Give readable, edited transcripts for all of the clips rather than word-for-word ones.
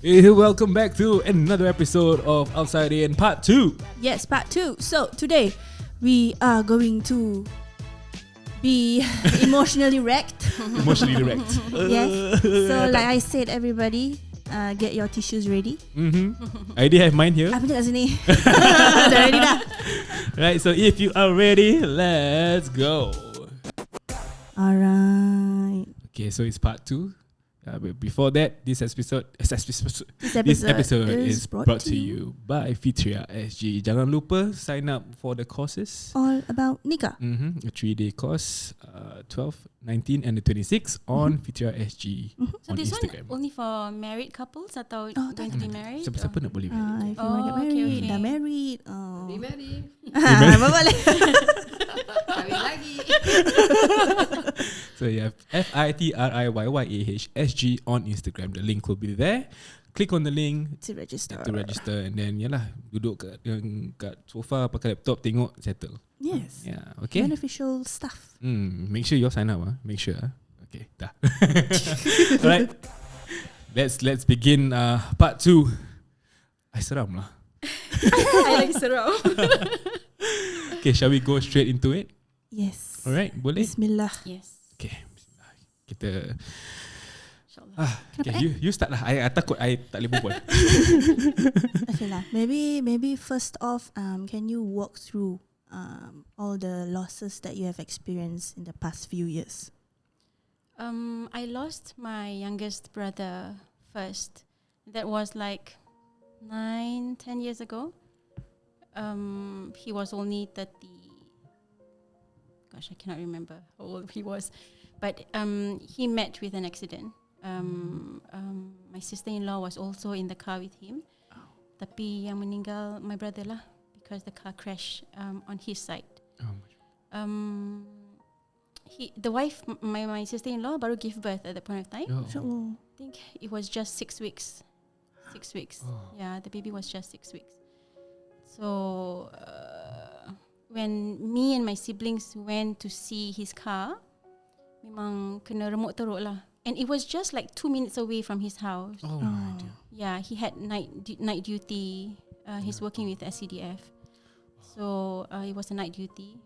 Welcome back to another episode of OUTSIDEIN Part 2. Yes, Part 2. So today we are going to be emotionally wrecked. Emotionally wrecked. Yes. So like I said, everybody, get your tissues ready. I already have mine here. Apa kat sini? Dah ready dah. Right, so if you are ready, let's go. Alright. Okay, so it's Part 2. But before that, this episode is brought to you by FitriyyahSG. Jangan lupa sign up for the courses. All about nikah. A 3-day course, 12, 19 and the 26 on FitriyyahSG So on this Instagram. one only for married couples atau going to be married? Siapa-siapa nak boleh married. If you want to get married, okay. dah married. Be married. Apa boleh? Kahwin lagi. So you have FitriyyahSG on Instagram. The link will be there. Click on the link To register. and then duduk kat sofa pakai laptop tengok settle. Yes. Yeah, okay. Beneficial stuff. Make sure you all sign up. Make sure. Okay, dah. Alright. Let's begin part 2. I seram lah. I like seram. Okay, shall we go straight into it? Yes. Alright, boleh? Bismillah. Yes. Okay, bismillah. Kita InsyaAllah. okay, you start lah. I takut I tak boleh berbual. Okay lah. Maybe first off, can you walk through all the losses that you have experienced in the past few years? I lost my youngest brother first. That was like 9-10 years ago. He was only 30. Gosh, I cannot remember how old he was. But he met with an accident. My sister-in-law was also in the car with him. Tapi yang meninggal my brother lah, because the car crashed on his side. The wife, my sister-in-law, baru give birth at that point of time. InsyaAllah. I think it was just 6 weeks. 6 weeks. Yeah, the baby was just 6 weeks. So when me and my siblings went to see his car, memang kena remuk teruk lah. And it was just like 2 minutes away from his house. Oh my dear. Yeah, he had night duty. He's working with SCDF. So it was a night duty.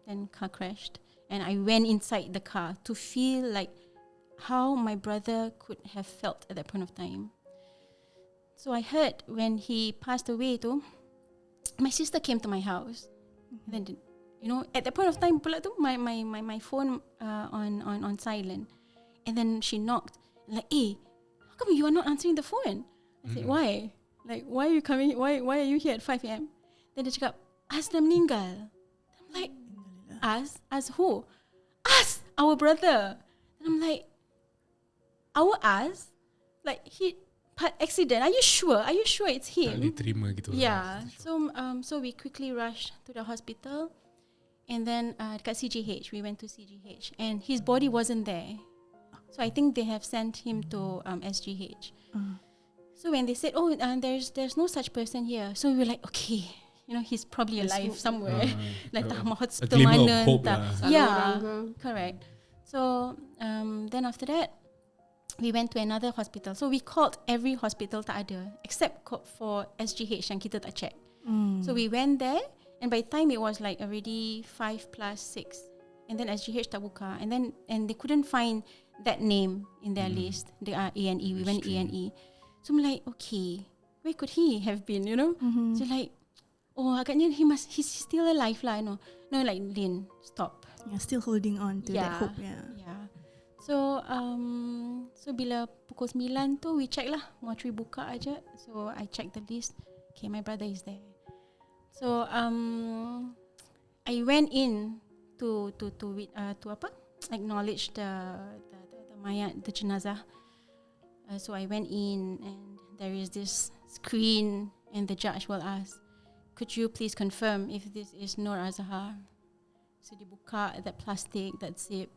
Then car crashed. And I went inside the car to feel like how my brother could have felt at that point of time. So I heard when he passed away too, my sister came to my house. And then, at that point of time pula tu, my phone on silent. And then she knocked, like, hey, how come you are not answering the phone? I said, why? Like, why are you coming? Why are you here at 5 a.m? Then dia cakap, Az dah meninggal. I'm like, Az who? Az, our brother. And I'm like, our Az? Like, he accident. Are you sure? Are you sure it's Tak boleh him? terima gitu. Yeah. So we quickly rushed to the hospital, and then dekat CGH, we went to CGH, and his body wasn't there. So I think they have sent him to SGH. So when they said, there's no such person here, so we were like, okay, he's probably alive somewhere. Like tak hospital glimmer of mana. hope tak. lah. Yeah, correct. So then after that, we went to another hospital. So we called every hospital, tak ada, except for SGH yang kita tak check. So we went there, and by the time it was like already 5 plus 6, and then SGH tak buka, and they couldn't find that name in their list. They are A&E. We went A&E. So I'm like, okay, where could he have been? So like, agaknya he's still alive lah. No, like Lynn, stop. You're still holding on to that hope. Yeah. So bila pukul 9 tu we check lah, mortuary buka aja. So I checked the list. Okay, my brother is there. So I went in to acknowledge the mayat, the jenazah. So I went in, and there is this screen, and the judge will ask, could you please confirm if this is Nur Azhar? So they buka that plastic, that zip,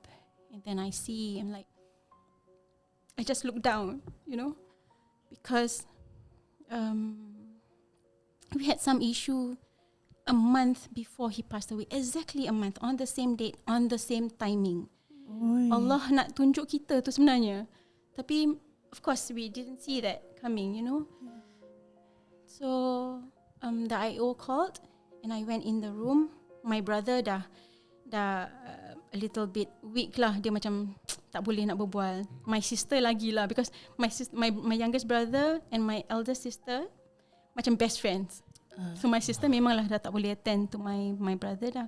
and then I see, I'm like, I just look down, because we had some issue a month before he passed away. Exactly a month, on the same date, on the same timing. Allah nak tunjuk kita tu sebenarnya. Tapi of course, we didn't see that coming, you know. So the IO called, and I went in the room. My brother dah a little bit weak lah. Dia macam tak boleh nak berbual. My sister lagi lah, because my youngest brother and my eldest sister macam best friends. So my sister memanglah dah tak boleh attend to my brother dah.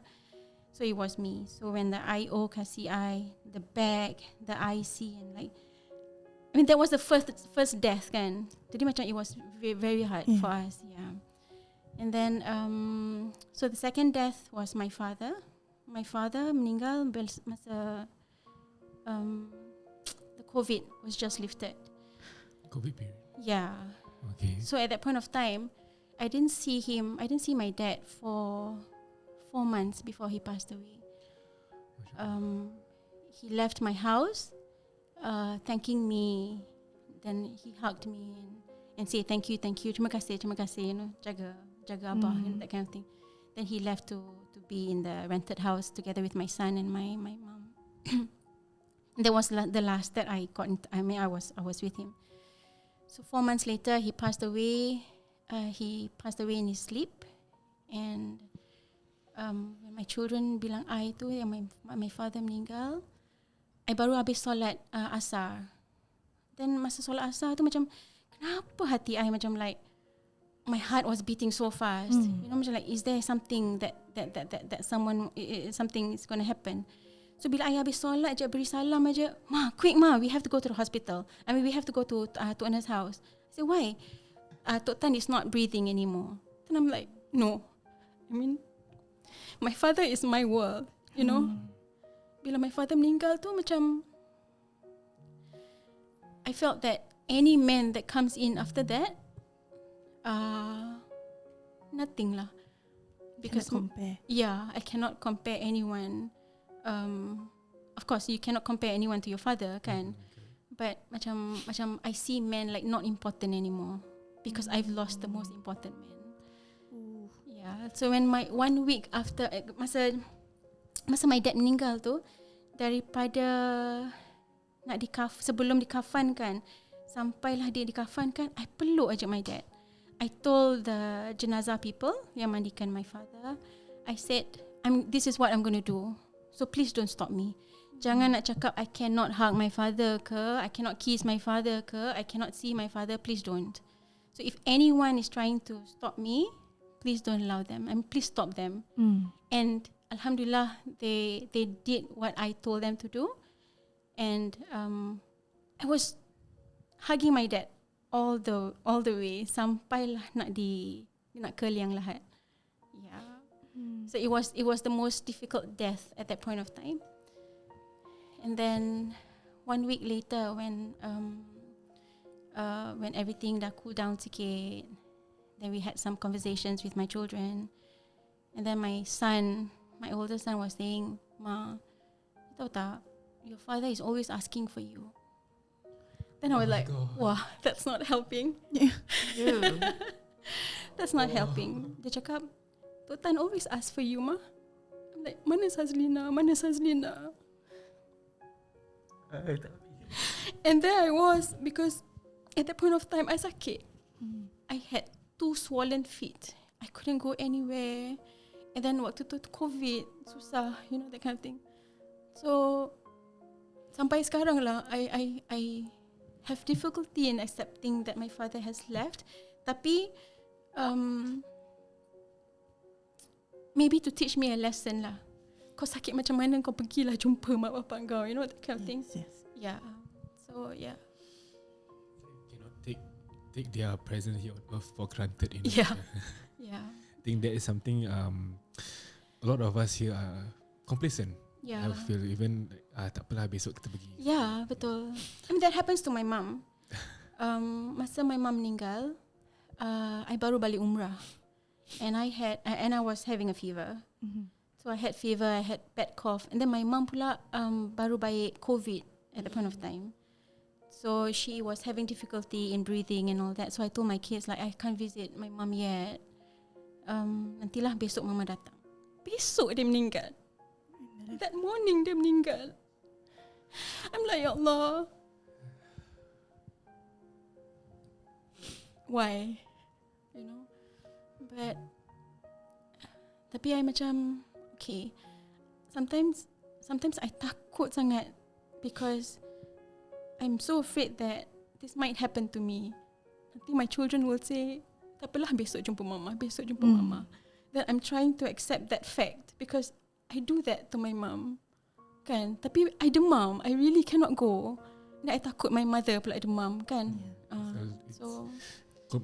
So it was me. So when the IO kasih I the bag, the IC, and like, I mean that was the first death kan. Jadi macam it was very, very hard for us. Yeah. And then so the second death was my father. My father meninggal masa the COVID was just lifted. COVID period. Yeah. Okay. So at that point of time, I didn't see my dad for 4 months before he passed away. He left my house, thanking me. Then he hugged me and said thank you, terima kasih, you know, jaga abah, you know, that kind of thing. Then he left to be in the rented house together with my son and my mom. That was the last that I got. I was with him. So 4 months later, he passed away. He passed away in his sleep, and when my children bilang I tu yang my father meninggal, I baru habis solat asar. Then masa solat asar tu macam kenapa hati I macam like my heart was beating so fast. You know, macam like, is there something that someone something is going to happen? So bila I habis solat je, beri salam aja, quick we have to go to the hospital. I mean, we have to go to Anna's house. I said, why? Tok Tan is not breathing anymore. Then I'm like, no. I mean, my father is my world, you know. Bila my father meninggal tu macam, I felt that any man that comes in after that, nothing lah. Because compare. Yeah, I cannot compare anyone. Of course, you cannot compare anyone to your father, kan? But macam I see men like not important anymore because I've lost the most important man. Yeah. So when my 1 week after masa my dad meninggal tu, daripada nak sebelum dikafankan sampailah dia dikafankan, I peluk aja my dad. I told the jenazah people yang mandikan my father, I said, this is what I'm going to do. So please don't stop me. Jangan nak cakap I cannot hug my father ke, I cannot kiss my father ke, I cannot see my father, please don't. So if anyone is trying to stop me, please don't allow them, and please stop them. And alhamdulillah, they did what I told them to do. And I was hugging my dad all the way sampailah nak ke liang lahat. Yeah. So it was the most difficult death at that point of time. And then 1 week later, when everything dah cool down sikit, then we had some conversations with my children, and then my older son was saying, Ma, tahu tak, your father is always asking for you. Then I was like, wah, that's not helping. That's not helping. Dia cakap, Tok Tan always ask for you, Ma. I'm like, mana Sazlina? And there I was, because at that point of time I sakit. I had 2 swollen feet. I couldn't go anywhere. And then waktu tu COVID, susah, you know, that kind of thing. So sampai sekarang lah, I have difficulty in accepting that my father has left. Tapi maybe to teach me a lesson lah. Kau sakit macam mana, kau pergilah jumpa mak bapak kau, you know, that kind of thing. Yes. Yeah. So yeah. You cannot take their presence here on earth for granted, you know. Yeah. Yeah. I think that is something a lot of us here are complacent. Yeah. I feel even tak apalah, besok kita pergi. Yeah, betul. I mean, that happens to my mum. Masa my mum meninggal, I baru balik Umrah, and I was having a fever. So I had fever, I had bad cough, and then my mum pula baru baik COVID at the point of time. So she was having difficulty in breathing and all that. So I told my kids, like, I can't visit my mum yet. Nantilah besok mama datang. Besok dia meninggal. That morning dia meninggal. I'm like, ya Allah, why? You know. But tapi I macam okay. Sometimes I takut sangat because I'm so afraid that this might happen to me. Nanti my children will say, tak apalah, besok jumpa mama, besok jumpa mama. Then I'm trying to accept that fact because I do that to my mum. Kan? Tapi I demam. I really cannot go. Dan I takut my mother pula demam. Kan? So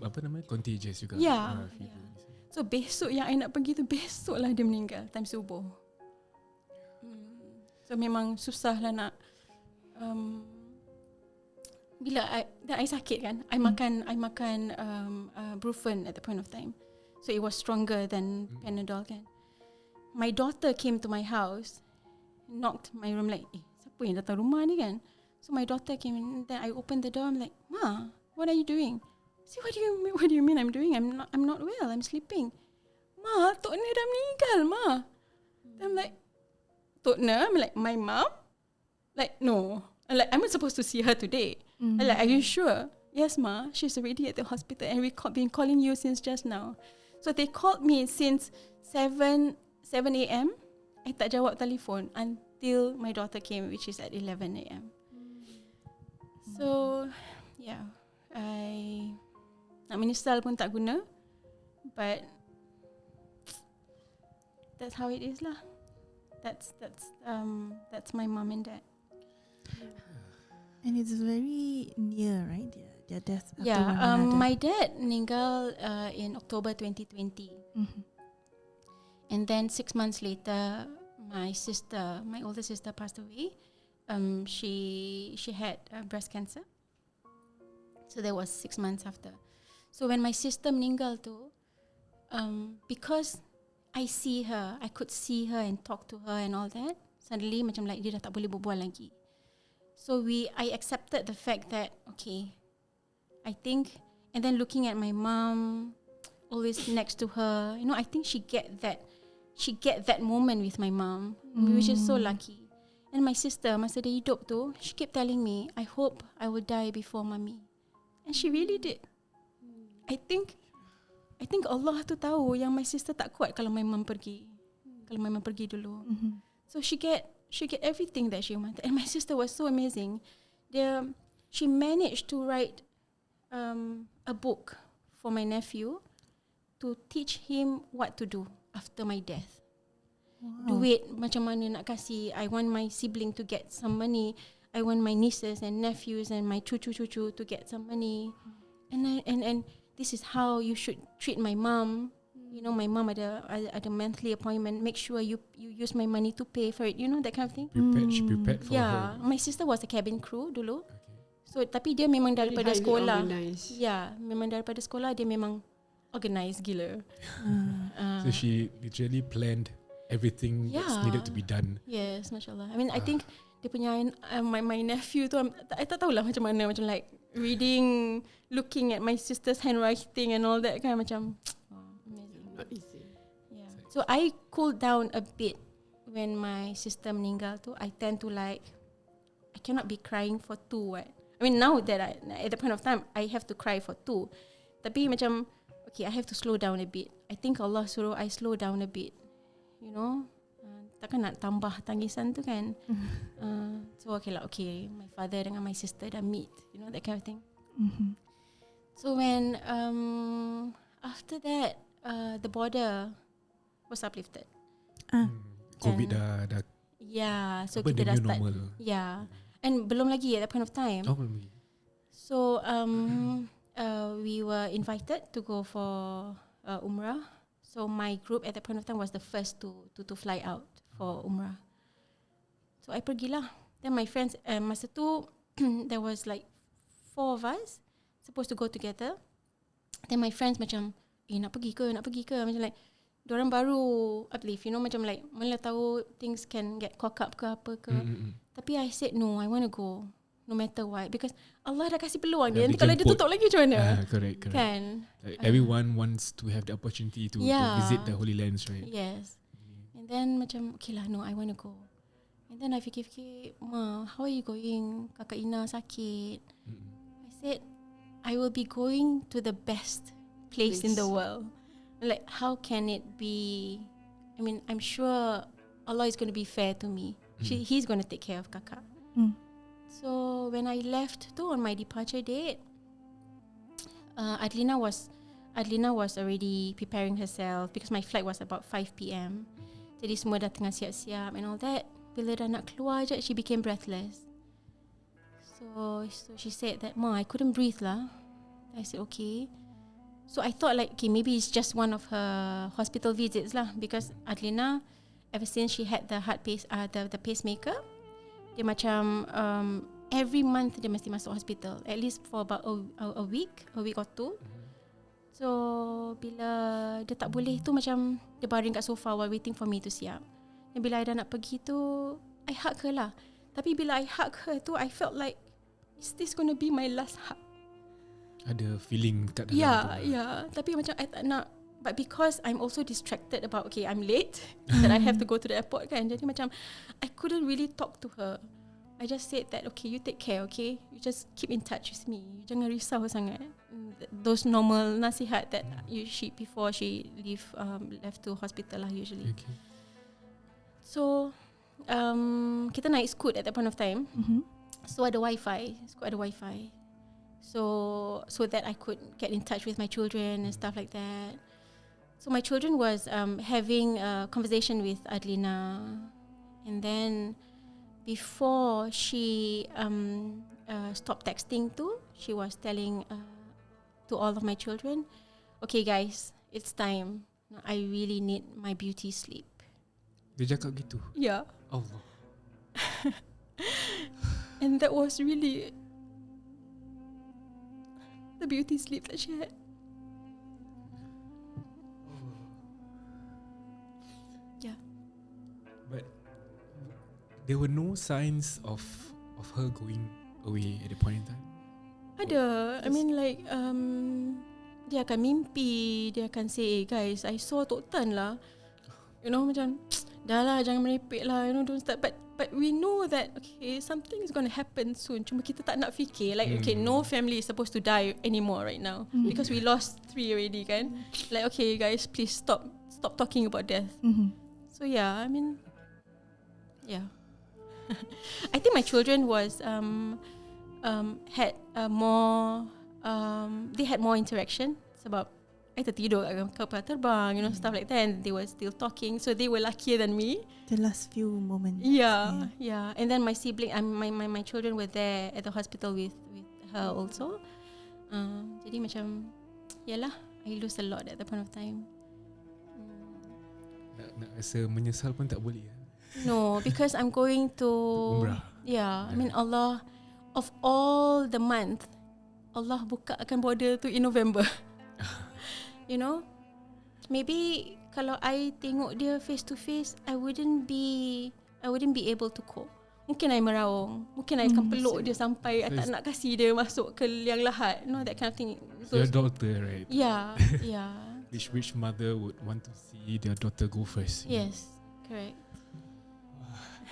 apa namanya? Contagious juga. Yeah. So besok yang I nak pergi tu, besoklah dia meninggal. Time subuh. So memang susah lah nak bila I sakit kan, I makan Brufen at the point of time. So it was stronger than Panadol kan. My daughter came to my house, knocked my room like, siapa yang datang rumah ni kan? So my daughter came in, then I opened the door. I'm like, Ma, what are you doing? See, what do you mean I'm doing? I'm not well. I'm sleeping. Ma, Tok Ne dah meninggal, Ma. Then I'm like, Tok Ne? I'm like, my mom? Like, no. I'm not supposed to see her today. I'm like, are you sure? Yes, Ma. She's already at the hospital and we've been calling you since just now. So they called me since 7 a.m. I tak jawab telefon until my daughter came, which is at 11 a.m. So, yeah. I nak menyesal pun tak guna. But that's how it is lah. That's my mom and dad. And it's very near, right? Their death. Yeah. My dad meninggal in October 2020. And then 6 months later, my older sister passed away. She had breast cancer. So that was 6 months after. So when my sister meninggal tu, because I see her, I could see her and talk to her and all that. Suddenly macam like dia dah tak boleh berbual lagi. So I accepted the fact that okay, I think, and then looking at my mom always next to her, you know, I think she get that moment with my mom, which is so lucky. And my sister, masa dia hidup tu, she kept telling me, I hope I will die before mommy. And she really did. I think Allah tu tahu yang my sister tak kuat kalau my mom pergi. Kalau my mom pergi dulu. So she get everything that she wanted. And my sister was so amazing. She managed to write a book for my nephew to teach him what to do after my death. Wow. Duit macam mana nak kasih. I want my sibling to get some money. I want my nieces and nephews and my cucu-cucu to get some money. And this is how you should treat my mom. You know, my mom ada monthly appointment. Make sure you use my money to pay for it. You know, that kind of thing. She prepared for her. Yeah, my sister was a cabin crew dulu. So tapi dia memang daripada sekolah. Yeah, memang daripada sekolah dia memang organized gila. So she literally planned everything that's needed to be done. Yes, mashallah. I mean, I think dia punya my nephew tu, I tak tahulah macam mana, macam like reading, looking at my sister's handwriting and all that kind, macam amazing. Not easy. Yeah. So I cooled down a bit when my sister meninggal tu. I tend to like, I cannot be crying for two. I mean, now that at the point of time, I have to cry for two. Tapi macam, okay, I have to slow down a bit. I think Allah suruh I slow down a bit. You know, takkan nak tambah tangisan tu kan. So okay, my father dengan my sister dah meet. You know, that kind of thing. So when after that, the border was uplifted. COVID dah. Yeah, so apa, kita dah start. normal. Yeah, and belum lagi at that point of time. Oh, belum lagi. So we were invited to go for Umrah. So my group at that point of time was the first to fly out for Umrah. So I pergilah. Then my friends, masa tu there was like 4 of us supposed to go together. Then my friends macam, nak pergi ke? Macam like, diorang baru uplift, you know, macam like, mana tahu things can get cock up ke apa ke. Tapi I said no, I want to go. No matter what, because Allah dah kasih peluang dia. Nanti kalau dia tutup lagi macam mana? Correct. Kan? Like everyone wants to have the opportunity to visit the Holy Lands, right? Yes. And then macam, okay lah, no, I want to go. And then I fikir, Ma, how are you going? Kakak Ina sakit. I said, I will be going to the best place in the world. Like, how can it be? I mean, I'm sure Allah is going to be fair to me. He's going to take care of kakak. So when I left tu on my departure date, Adlina was already preparing herself because my flight was about 5 p.m. Jadi semua dah tengah siap-siap and all that. Bila dah nak keluar je, she became breathless. So she said that, "Ma, I couldn't breathe lah." I said, "Okay." So I thought like, okay, maybe it's just one of her hospital visits lah, because Adlina, ever since she had the the pacemaker, dia macam every month dia mesti masuk hospital, at least for about a week or two. So bila dia tak boleh tu, macam dia baring kat sofa while waiting for me to siap. Dan bila I dah nak pergi tu, I hug her lah. Tapi bila I hug her tu, I felt like, is this going to be my last hug? Ada feeling kat dalam tu. Yeah. Tapi macam I tak nak. But because I'm also distracted about, okay, I'm late, that I have to go to the airport kan. Jadi macam I couldn't really talk to her. I just said that, okay, you take care, okay? You just keep in touch with me. Jangan risau sangat. Those normal nasihat that she before she left to hospital lah usually. Okay. So kita naik Scoot at that point of time. So ada Wi-Fi. Scoot ada Wi-Fi. So that I could get in touch with my children and stuff like that. So my children was having a conversation with Adlina, and then before she stopped texting too, she was telling to all of my children, "Okay guys, it's time. I really need my beauty sleep." Dia cakap gitu? Yeah. Allah. And that was really the beauty sleep that she had. Yeah. But there were no signs of her going away at the point in time? Ada. I mean like dia akan mimpi, dia akan say, guys, I saw Tok Tan lah. You know, macam dah lah, jangan merepek lah, you know, don't start. But we know that, okay, something is going to happen soon. Cuma kita tak nak fikir like, okay, no family is supposed to die anymore right now, because we lost 3 already kan. Like, okay guys, please stop talking about death. So yeah, I mean, yeah. I think my children was had more they had more interaction sebab I tertidur kat kapal terbang, you know, stuff like that, and they were still talking, so they were luckier than me. The last few moments. Yeah. And then my sibling, my children were there at the hospital with her also. Jadi macam, yalah, I lose a lot at that point of time. Nak rasa menyesal pun tak boleh. No, because I'm going to Umrah. Yeah, I mean Allah, of all the month, Allah bukakan border tu in November. You know, maybe kalau I tengok dia face to face, I wouldn't be able to cope. Mungkin I meraung, mungkin I akan peluk dia sampai I tak nak kasih dia masuk ke liang lahat, you know, that kind of thing. Your daughter, right? Yeah. Which mother would want to see their daughter go first? Yes, correct.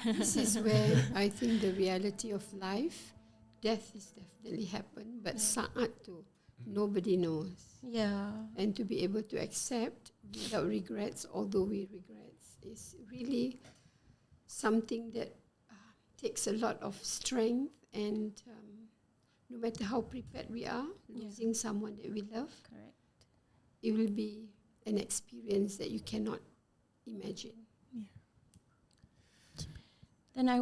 This is where I think the reality of life, death is definitely happen, but saat tu nobody knows. Yeah. And to be able to accept without regrets, although we regrets, is really something that takes a lot of strength, and no matter how prepared we are, losing someone that we love, Correct. it will be an experience that you cannot imagine. Then I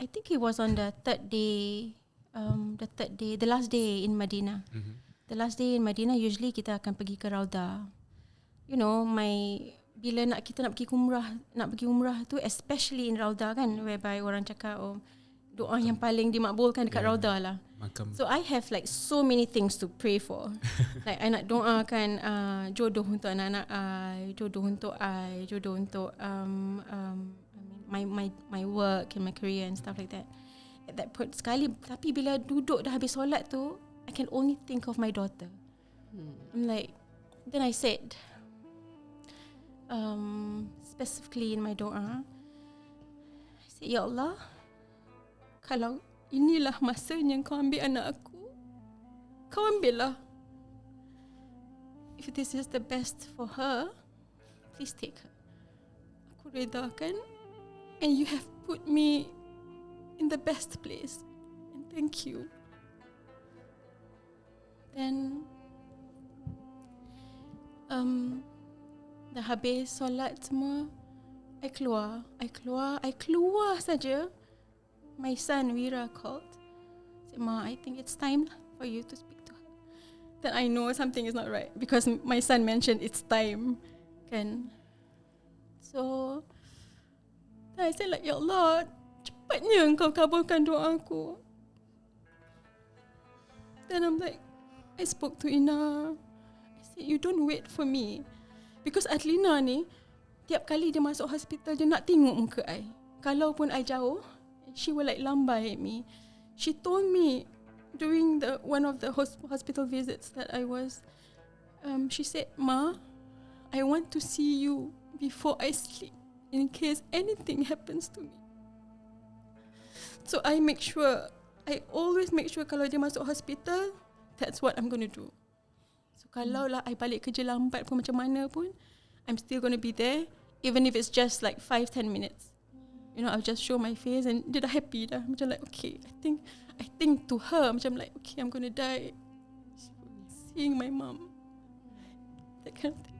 think it was on the third day, the last day in Madinah. The last day in Madinah, usually kita akan pergi ke Raudah. You know, bila kita nak pergi umrah tu, especially in Raudah kan, whereby orang cakap, oh, doa yang paling dimakbulkan dekat Raudah lah. Makam. So I have like so many things to pray for. Like I nak doakan jodoh untuk anak-anak I, jodoh untuk my work and my career and stuff like that. At that point sekali, tapi bila duduk dah habis solat tu, I can only think of my daughter. I'm like, then I said, specifically in my doa, I said, Ya Allah, kalau inilah masanya Kau ambil anak aku, kau ambil lah. If this is the best for her, please take her. Aku reda kan. And you have put me in the best place. And thank you. Then dah habis solat semua, I keluar saja. My son Wira called. Said, Ma, I think it's time for you to speak to her. Then I know something is not right because my son mentioned it's time, kan. So then I said like, Ya Allah, cepatnya engkau kabulkan doa aku. Then I'm like, I spoke to Ina. I said, you don't wait for me. Because Adlina ni, tiap kali dia masuk hospital, dia nak tengok muka I. Kalau pun I jauh, she will like lambai at me. She told me during one of the hospital visits that I was, she said, Ma, I want to see you before I sleep in case anything happens to me. So I always make sure kalau dia masuk hospital, that's what I'm going to do. So kalau lah I balik kerja lambat pun macam mana pun, I'm still going to be there, even if it's just like 5-10 minutes. You know, I'll just show my face and dia dah happy dah. Macam like, okay, I think to her, macam like, okay, I'm going to die seeing my mom. That kind of thing.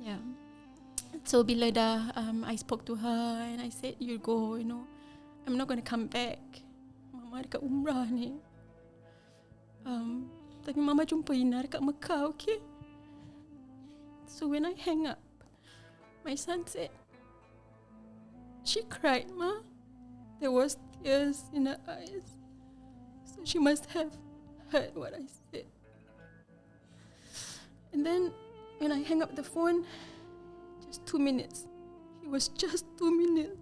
Yeah. So bila dah, I spoke to her and I said, you go, you know, I'm not going to come back. Mama dekat Umrah ni. Tapi Mama jumpa Ina dekat Mecca, okay? So when I hang up, my son said, she cried, Ma. There was tears in her eyes. So she must have heard what I said. And then when I hang up the phone, just 2 minutes. It was just 2 minutes.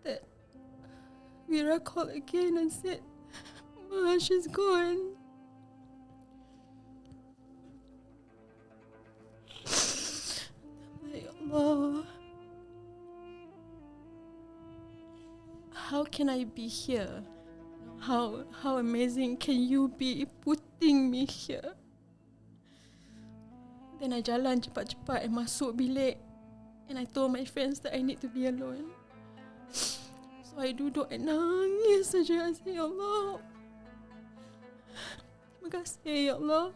That Wira called again and said, Ma, she's gone. Ya Allah, how can I be here? How amazing can you be putting me here? Then I jalan cepat-cepat and masuk bilik, and I told my friends that I need to be alone. So I duduk and nangis saja. I say, Ya Allah, terima kasih Ya Allah,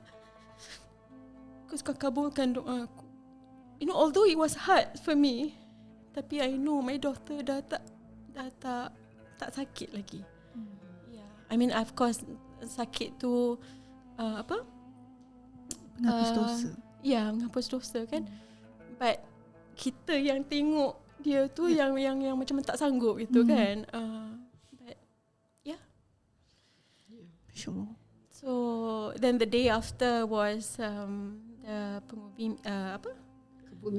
kau kabulkan doa aku. You know, although it was hard for me, tapi I know my daughter dah tak sakit lagi. Yeah, I mean, of course, sakit tu Menghapus dosa. Ya, menghapus dosa kan. But kita yang tengok dia tu yang macam tak sanggup gitu kan. But yeah. Sure. So then the day after was the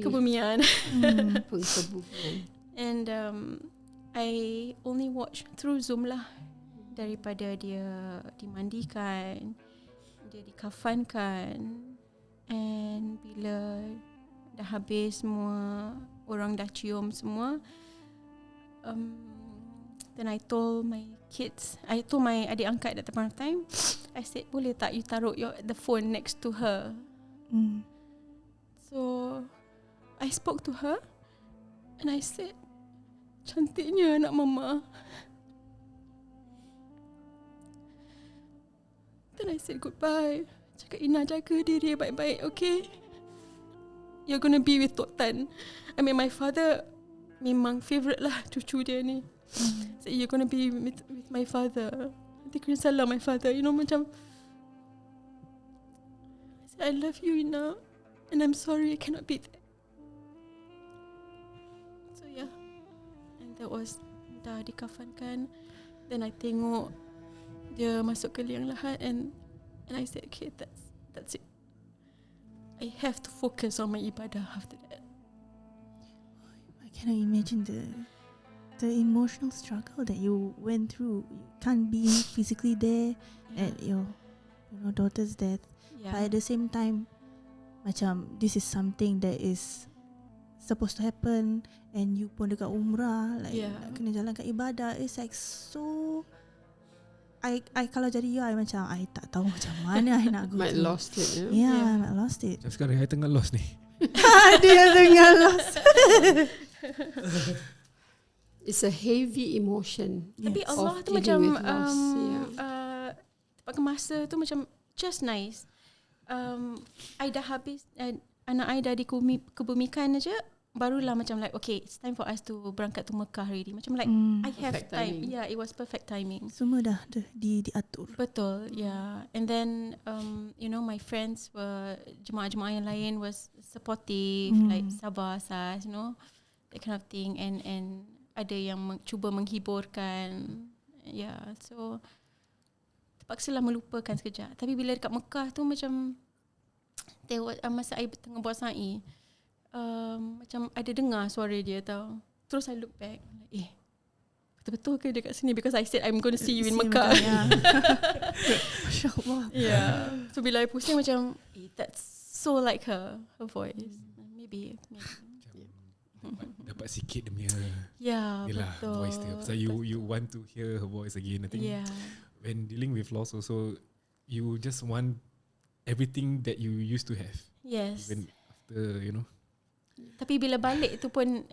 kebumian. And I only watch through Zoom lah. Daripada dia dimandikan, dia dikafankan, and bila dah habis semua, orang dah cium semua, then I told my adik angkat at that point of time, I said, boleh tak you taruh the phone next to her? So I spoke to her and I said, cantiknya anak Mama. Then I said goodbye. Cakap, Ina, jaga diri baik-baik, okay? You're gonna be with Tok Tan. I mean, my father memang favourite lah cucu dia ni. So you're gonna be with my father. Nanti kena salam my father. You know, macam I said, I love you, Ina, and I'm sorry I cannot be there. So yeah, and that was dah dikafankan. Then I tengok dia masuk ke liang lahat, and I said, okay, that's it. I have to focus on my ibadah after that. I cannot imagine the emotional struggle that you went through. You can't be physically there at your daughter's death. Yeah. But at the same time, macam this is something that is supposed to happen, and you pun dekat umrah, like Yeah. nak kena jalan kat ibadah. It's like so. I kalau jadi you, I macam I tak tahu macam mana I nak go. Might through. lost it. You know? Yeah, Yeah. I might lost it. Macam sekarang I tengah lost ni. Dia tengah lost. It's a heavy emotion. Tapi Yes. Allah Of tu dealing macam with loss, tempat masa tu macam just nice. I dah habis, anak I dah dikebumikan aja, barulah macam like okay, it's time for us to berangkat to Mecca already. Macam like I have Perfect time. timing. Yeah, it was perfect timing. Semua dah diatur. Betul, yeah. And then you know, my friends were, jemaah-jemaah yang lain was supportive, like sabar Saz, you know, that kind of thing. And ada yang cuba menghiburkan. Yeah, so terpaksalah melupakan sekejap. Tapi bila dekat Mekah tu macam masa I tengah buat sa'i, macam ada dengar suara dia tau. Terus I look back, like, betul-betul ke dekat sini? Because I said I'm going to see you in Mecca. Masya Allah. Yeah. So bila I pusing macam, that's so like her voice. Maybe. Dapat sikit dia punya Yeah, betul. voice dia. So you want to hear her voice again. I think when dealing with loss also, you just want everything that you used to have. Yes. Even after, you know. Tapi bila balik tu pun,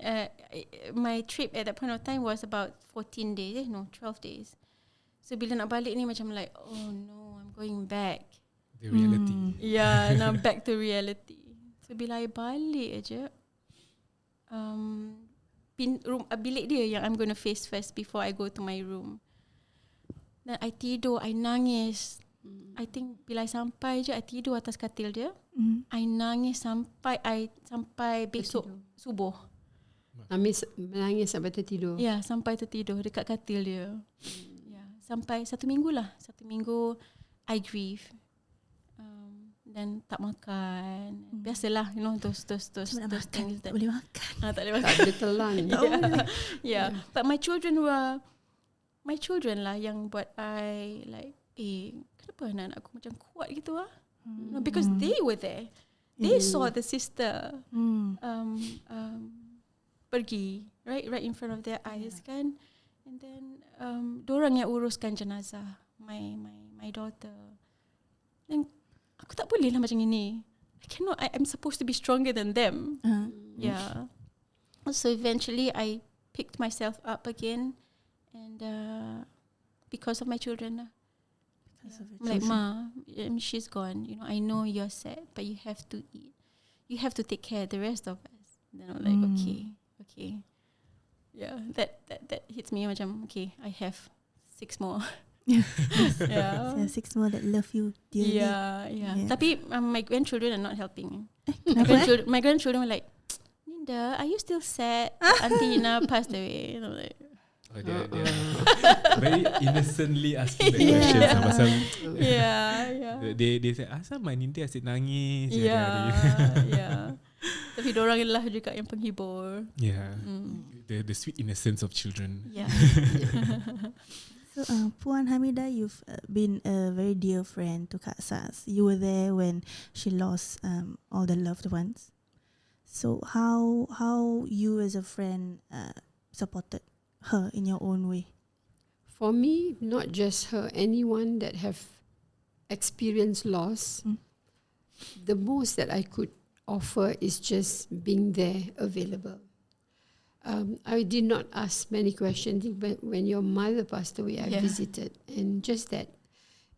my trip at that point of time was about 14 days, 12 days. So bila nak balik ni macam like, oh no, I'm going back. The reality. Yeah, now back to reality. So bila I balik aja, bilik dia yang I'm going to face first before I go to my room. Dan I tidur, I nangis. I think bila I sampai je, I tidur atas katil dia. I nangis sampai besok subuh. Menangis sampai tertidur. Ya, sampai tertidur dekat katil dia. Ya, sampai 1 minggu lah. 1 minggu I grieve. Dan tak makan. Biasalah, you know, those things Tak that boleh makan. tak boleh makan. Tak boleh telan. Yeah. But my children lah yang buat I like, kenapa anak-anak aku macam kuat gitu ah? No, because they were there. They saw the sister pergi right in front of their eyes kan. And then dorang yang uruskan jenazah my daughter. Dan aku tak boleh lah macam ini. I'm supposed to be stronger than them. Yeah. So eventually I picked myself up again, and because of my children lah. Like, Ma, she's gone. You know, I know you're sad, but you have to eat. You have to take care of the rest of us. Then I'm like, okay. Yeah, that hits me macam, okay, I have 6 more. Yeah. 6 more that love you dearly. Yeah. Tapi my grandchildren are not helping. Kenapa? My grandchildren were like, Linda, are you still sad? Auntie Ina passed away. And I'm like, They're very innocently asking the questions. Pasal they say, asal my Ninda asyik nangis. Yeah. Tapi dorang lah juga yang penghibur. Yeah. The sweet innocence of children. Yeah. So, Puan Hamidah, you've been a very dear friend to Kak Saz. You were there when she lost all the loved ones. So, how you as a friend supported her in your own way? For me, not just her, anyone that have experienced loss, the most that I could offer is just being there, available. I did not ask many questions. But when your mother passed away, I visited, and just that.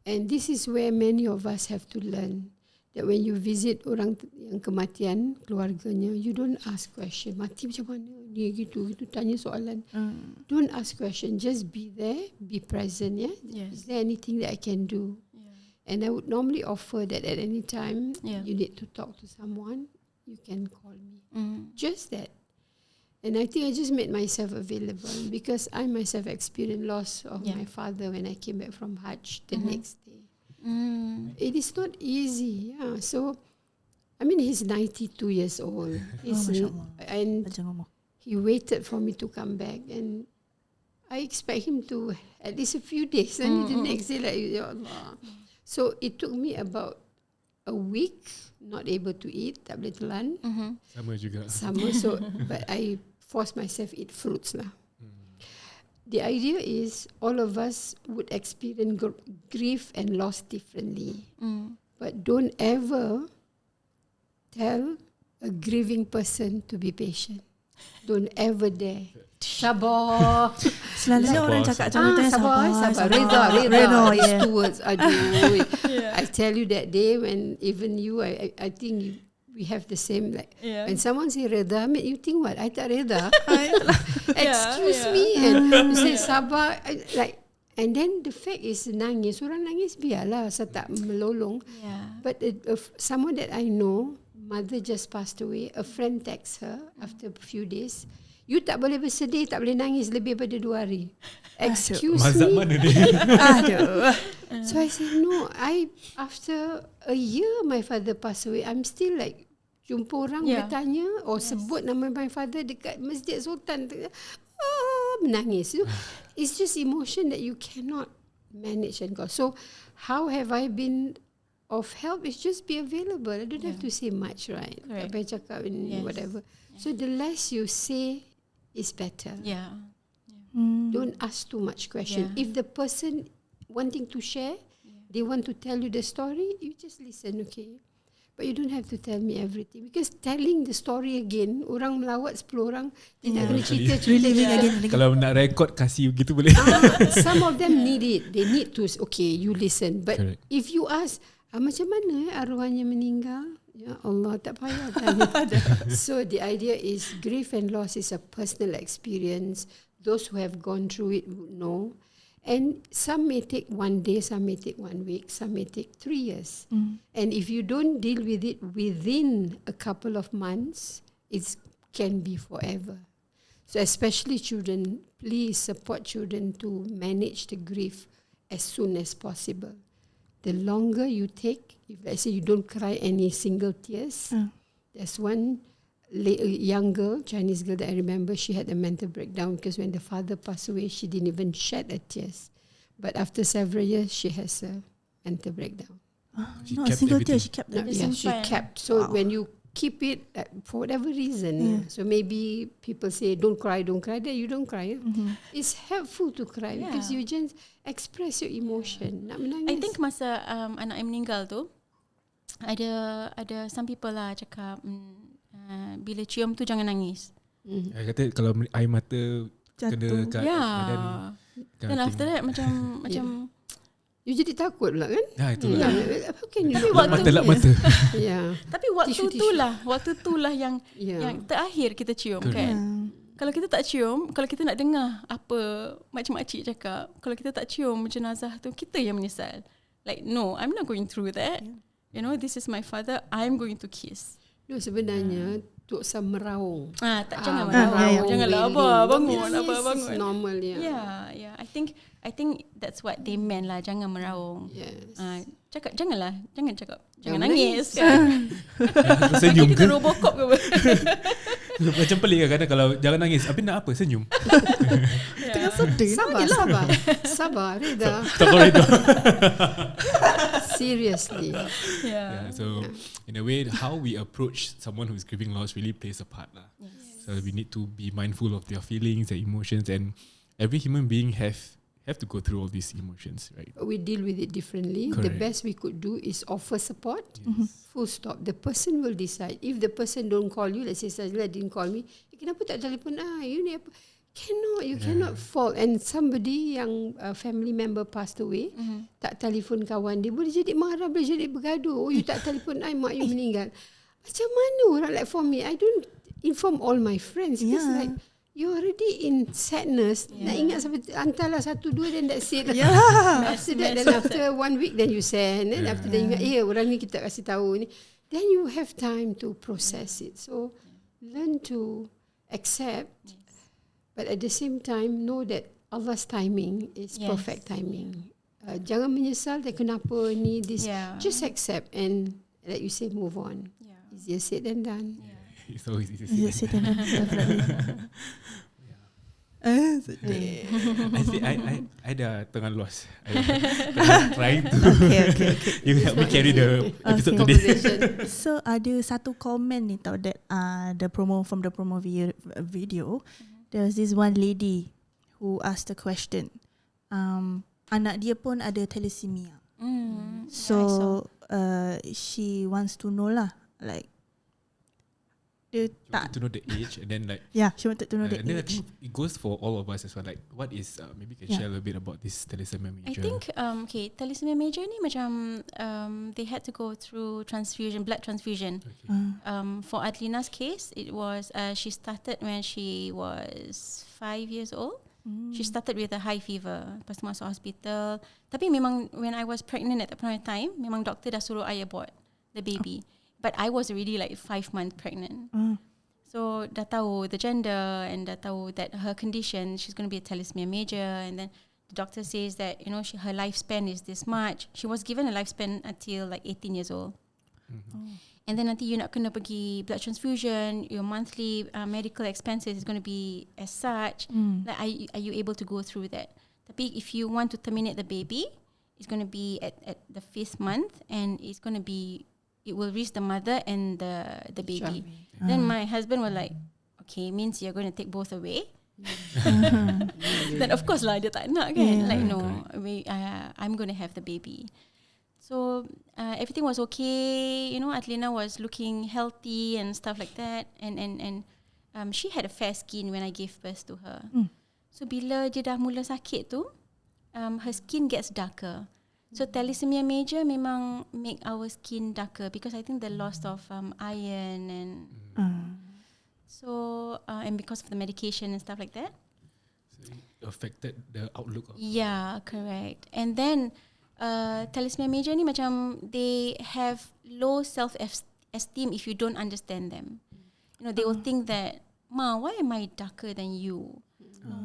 And this is where many of us have to learn that when you visit orang yang kematian, keluarganya, you don't ask question. Mati macam mana? Dia gitu tanya soalan. Don't ask question. Just be there, be present. Yeah. Yes. Is there anything that I can do? And I would normally offer that at any time you need to talk to someone, you can call me. Just that. And I think I just made myself available because I myself experienced loss of my father when I came back from Hajj the next day. It is not easy. Yeah. So, I mean, he's 92 years old. And he waited for me to come back. And I expect him to at least a few days. And the next day, like, Ya Allah. So, it took me about a week not able to eat, tak boleh telan. Sama juga. Sama, so but I force myself eat fruits lah. The idea is all of us would experience grief and loss differently. But don't ever tell a grieving person to be patient. Don't ever dare. Sabar. Selalunya orang cakap macam tu, sabar. Reda. These two words. Aduh. I tell you that day when even you, I think we have the same, like when someone say reda, you think what? I tak reda. Excuse me. And you say sabar. And then the fact is nangis. Orang nangis biarlah, saya tak melolong. But someone that I know, mother just passed away. A friend texts her after a few days. You tak boleh bersedih, tak boleh nangis lebih daripada 2 hari. Excuse Mazhab me. mana dia? So I said, no, after a year my father passed away, I'm still like, jumpa orang bertanya or sebut nama my father dekat Masjid Sultan, menangis. So, it's just emotion that you cannot manage and go. So how have I been of help? Is just be available. I don't have to say much, right? Tak payah cakap whatever. So the less you say is better. Don't ask too much question. If the person wanting to share, they want to tell you the story, you just listen, okay? But you don't have to tell me everything, because telling the story again, orang melawat 10 orang, dia nak kena cerita. Kalau nak record kasih begitu boleh. Some of them need it. They need to, okay, you listen. But Correct. if you ask, macam mana arwahnya meninggal? Ya Allah, tak payah tanya. So the idea is grief and loss is a personal experience. Those who have gone through it would know. And some may take 1 day, some may take 1 week, some may take 3 years. And if you don't deal with it within a couple of months, it can be forever. So especially children, please support children to manage the grief as soon as possible. The longer you take, if let's say you don't cry any single tears, there's one young girl, Chinese girl that I remember, she had a mental breakdown because when the father passed away, she didn't even shed a tears. But after several years, she has a mental breakdown. Not a single tear, she kept No, it. she kept. So when you keep it for whatever reason, so maybe people say don't cry, then you don't cry. It's helpful to cry because you just express your emotion. Nak menangis. I think masa anak I meninggal tu, ada some people lah cakap bila cium tu jangan nangis. Saya kata kalau air mata kena kat badan. Then after that macam you jadi takut pula kan? Itulah. How can you? Lap mata. Tapi waktu itulah yang terakhir kita cium. Correct. Kan. Kalau kita tak cium, kalau kita nak dengar apa makcik-makcik cakap, kalau kita tak cium jenazah tu, kita yang menyesal. Like, no, I'm not going through that. You know, this is my father, I'm going to kiss. No, sebenarnya Tok Sam meraung. Jangan meraung. Janganlah abah bangun. It's normal, Yeah. I think that's what they meant lah. Jangan meraung. Yes. Jangan cakap. Jangan nangis kan. Senyum kita ke? Robocop ke apa? Macam pelik kan kadang kalau jangan nangis. Habis nak apa? Senyum. Tengah sedih. Sabar, Reda. Tak boleh tu. Seriously. So in a way, how we approach someone who's grieving loss really plays a part lah. So we need to be mindful of their feelings, their emotions, and every human being have to go through all these emotions, right? We deal with it differently. Correct. The best we could do is offer support. Full stop. The person will decide. If the person don't call you, let's say Sajla didn't call me, kenapa tak telefon? You ni apa? You cannot fault. And somebody yang family member passed away, tak telefon kawan dia, boleh jadi marah, boleh jadi bergaduh. You tak telefon, mak you meninggal. Macam mana orang? Like for me, I don't inform all my friends because like you're already in sadness. Nak ingat sampai hantarlah 1-2 then that's it. After that, then after 1 week then you send. Then after that you ingat, orang ni kita kasih tahu ni. Then you have time to process it. So learn to accept, but at the same time know that Allah's timing is perfect timing. Jangan menyesal dan kenapa ni this. Just accept and like you say, move on. Easier said than done. It's always easy. Easier said than done. I think I dah tengah lost. I tengah trying to. Okay. You help me carry the episode today. Conversation. So ada satu komen ni tau that the promo video, there was this one lady who asked the question. Anak dia pun ada thalassemia. So she wants to know lah, like dia tak To know the age and then like she wanted to know the and then I age. think it goes for all of us as well. Like what is maybe you can share a little bit about this thalassemia major. I think thalassemia major ni macam they had to go through blood transfusion. Okay. For Adlina's case, it was she started when she was 5 years old. She started with a high fever. Lepas tu masuk hospital. Tapi memang when I was pregnant at that point of time, memang doktor dah suruh I abort the baby. But I was already like 5 months pregnant. So dah tahu the gender and dah tahu that her condition, she's going to be a thalassemia major. And then the doctor says that, you know, her lifespan is this much. She was given a lifespan until like 18 years old. And then nanti you nak kena pergi blood transfusion, your monthly medical expenses is going to be as such. Like, are you able to go through that? Tapi if you want to terminate the baby, it's going to be at the 5th month, and it's going to be, it will reach the mother and the baby. Then my husband was like, okay, means you're going to take both away. Then of course lah, dia tak nak kan. Like no, I'm going to have the baby. So everything was okay. You know, Adlina was looking healthy and stuff like that. And she had a fair skin when I gave birth to her. So bila dia dah mula sakit tu, her skin gets darker. So thalassemia major memang make our skin darker because I think the loss of iron and so and because of the medication and stuff like that. So it affected the outlook of. Yeah, correct. And then thalassemia major ni macam they have low self-esteem if you don't understand them. You know, they will think that, Ma, why am I darker than you?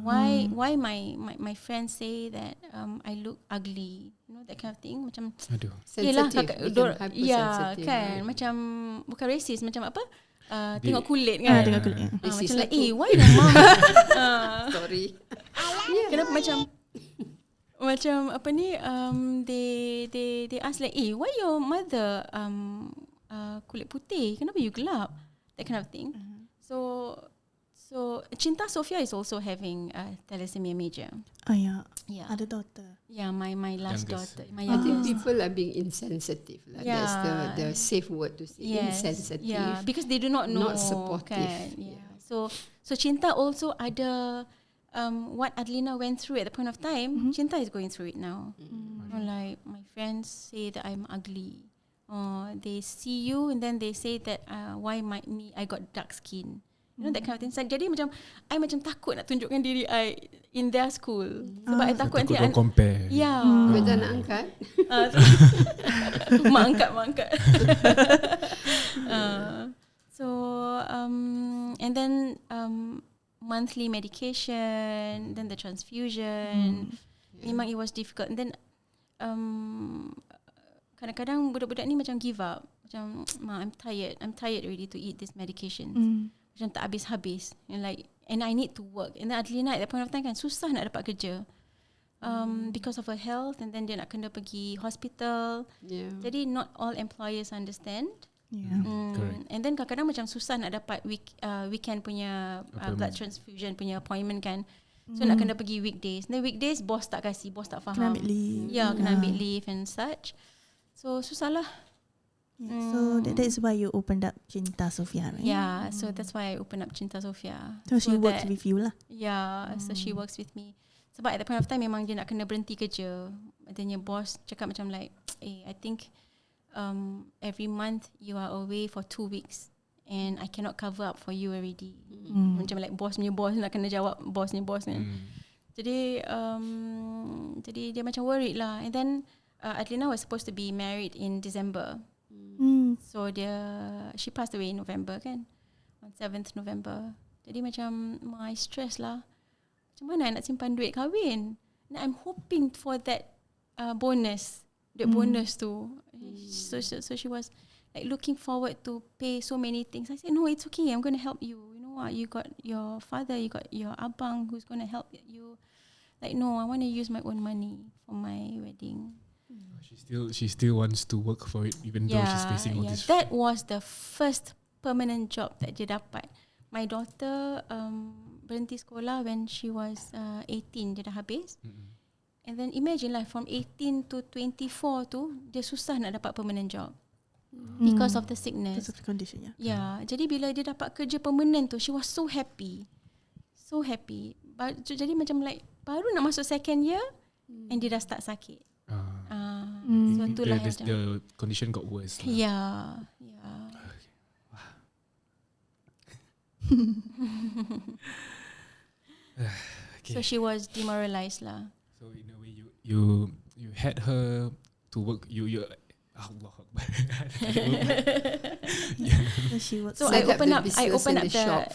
Why my friends say that I look ugly, you know, that kind of thing. Macam Aduh. Sensitive, ya kan, macam bukan racist, macam apa, tengok kulit kan, Tengok kulit. macam like, why your mom Sorry. kenapa macam apa ni, they ask like, why your mother kulit putih, kenapa you gelap, that kind of thing. So Cinta Sofia is also having thalassemia major. Yeah. Yeah. Ada daughter. Yeah, my last Youngest. daughter, my I think youngest. people are being insensitive. Yeah. That's the safe word to say. Yes. Insensitive. Yeah, because they do not know. Not supportive. Kan? Yeah. So Cinta also ada what Adlina went through at the point of time. Cinta is going through it now. You know, like my friends say that I'm ugly. They see you and then they say that why I got dark skin. You know, that kind of thing. So, jadi macam I macam takut nak tunjukkan diri I in their school. Sebab I takut nanti Takut compare. Yeah. Betul nak angkat. Mak angkat. So and then monthly medication, then the transfusion. Memang it was difficult. And then kadang-kadang budak-budak ni macam give up. Macam, Ma, I'm tired already to eat this medication. Macam tak habis-habis. And I need to work. And then Adlina at that point of time kan susah nak dapat kerja. Because of her health, and then dia nak kena pergi hospital. Yeah. Jadi not all employers understand. Yeah. Correct. And then kadang-kadang macam susah nak dapat weekend punya blood transfusion punya appointment kan. So nak kena pergi weekdays. Then weekdays boss tak kasih, boss tak faham. Kena ambil leave. Ya, kena ambil leave and such. So susah lah. So that is why you opened up Cinta Sofia, right? Yeah, so that's why I opened up Cinta Sofia. So she works with you lah. Yeah, so she works with me. Sebab at the point of time memang dia nak kena berhenti kerja. Adanya boss cakap macam like, I think every month you are away for 2 weeks and I cannot cover up for you already. Macam like boss nak kena jawab boss kan. Jadi dia macam worried lah. And then Adlina was supposed to be married in December. So she passed away in November kan, on 7th November. Jadi macam I stress lah. Macam mana I nak simpan duit kahwin? And I'm hoping for that bonus, bonus tu. So she was like looking forward to pay so many things. I said, no, it's okay. I'm going to help you. You know, Wah, you got your father, you got your abang who's going to help you. Like, no, I want to use my own money for my wedding. She still wants to work for it, even though she's facing all this. That was the first permanent job that dia dapat. My daughter berhenti sekolah when she was 18, dia dah habis. And then imagine lah, from 18 to 24 tu, dia susah nak dapat permanent job. Because of the sickness. Because of the condition, Jadi bila dia dapat kerja permanent tu, she was so happy. So happy. Jadi macam like, baru nak masuk second year, and dia dah start sakit. So itulah the condition got worse. Yeah. Okay. So she was demoralized lah. So in a way, you had her to work. You Allah Akbar. So I opened up the shop.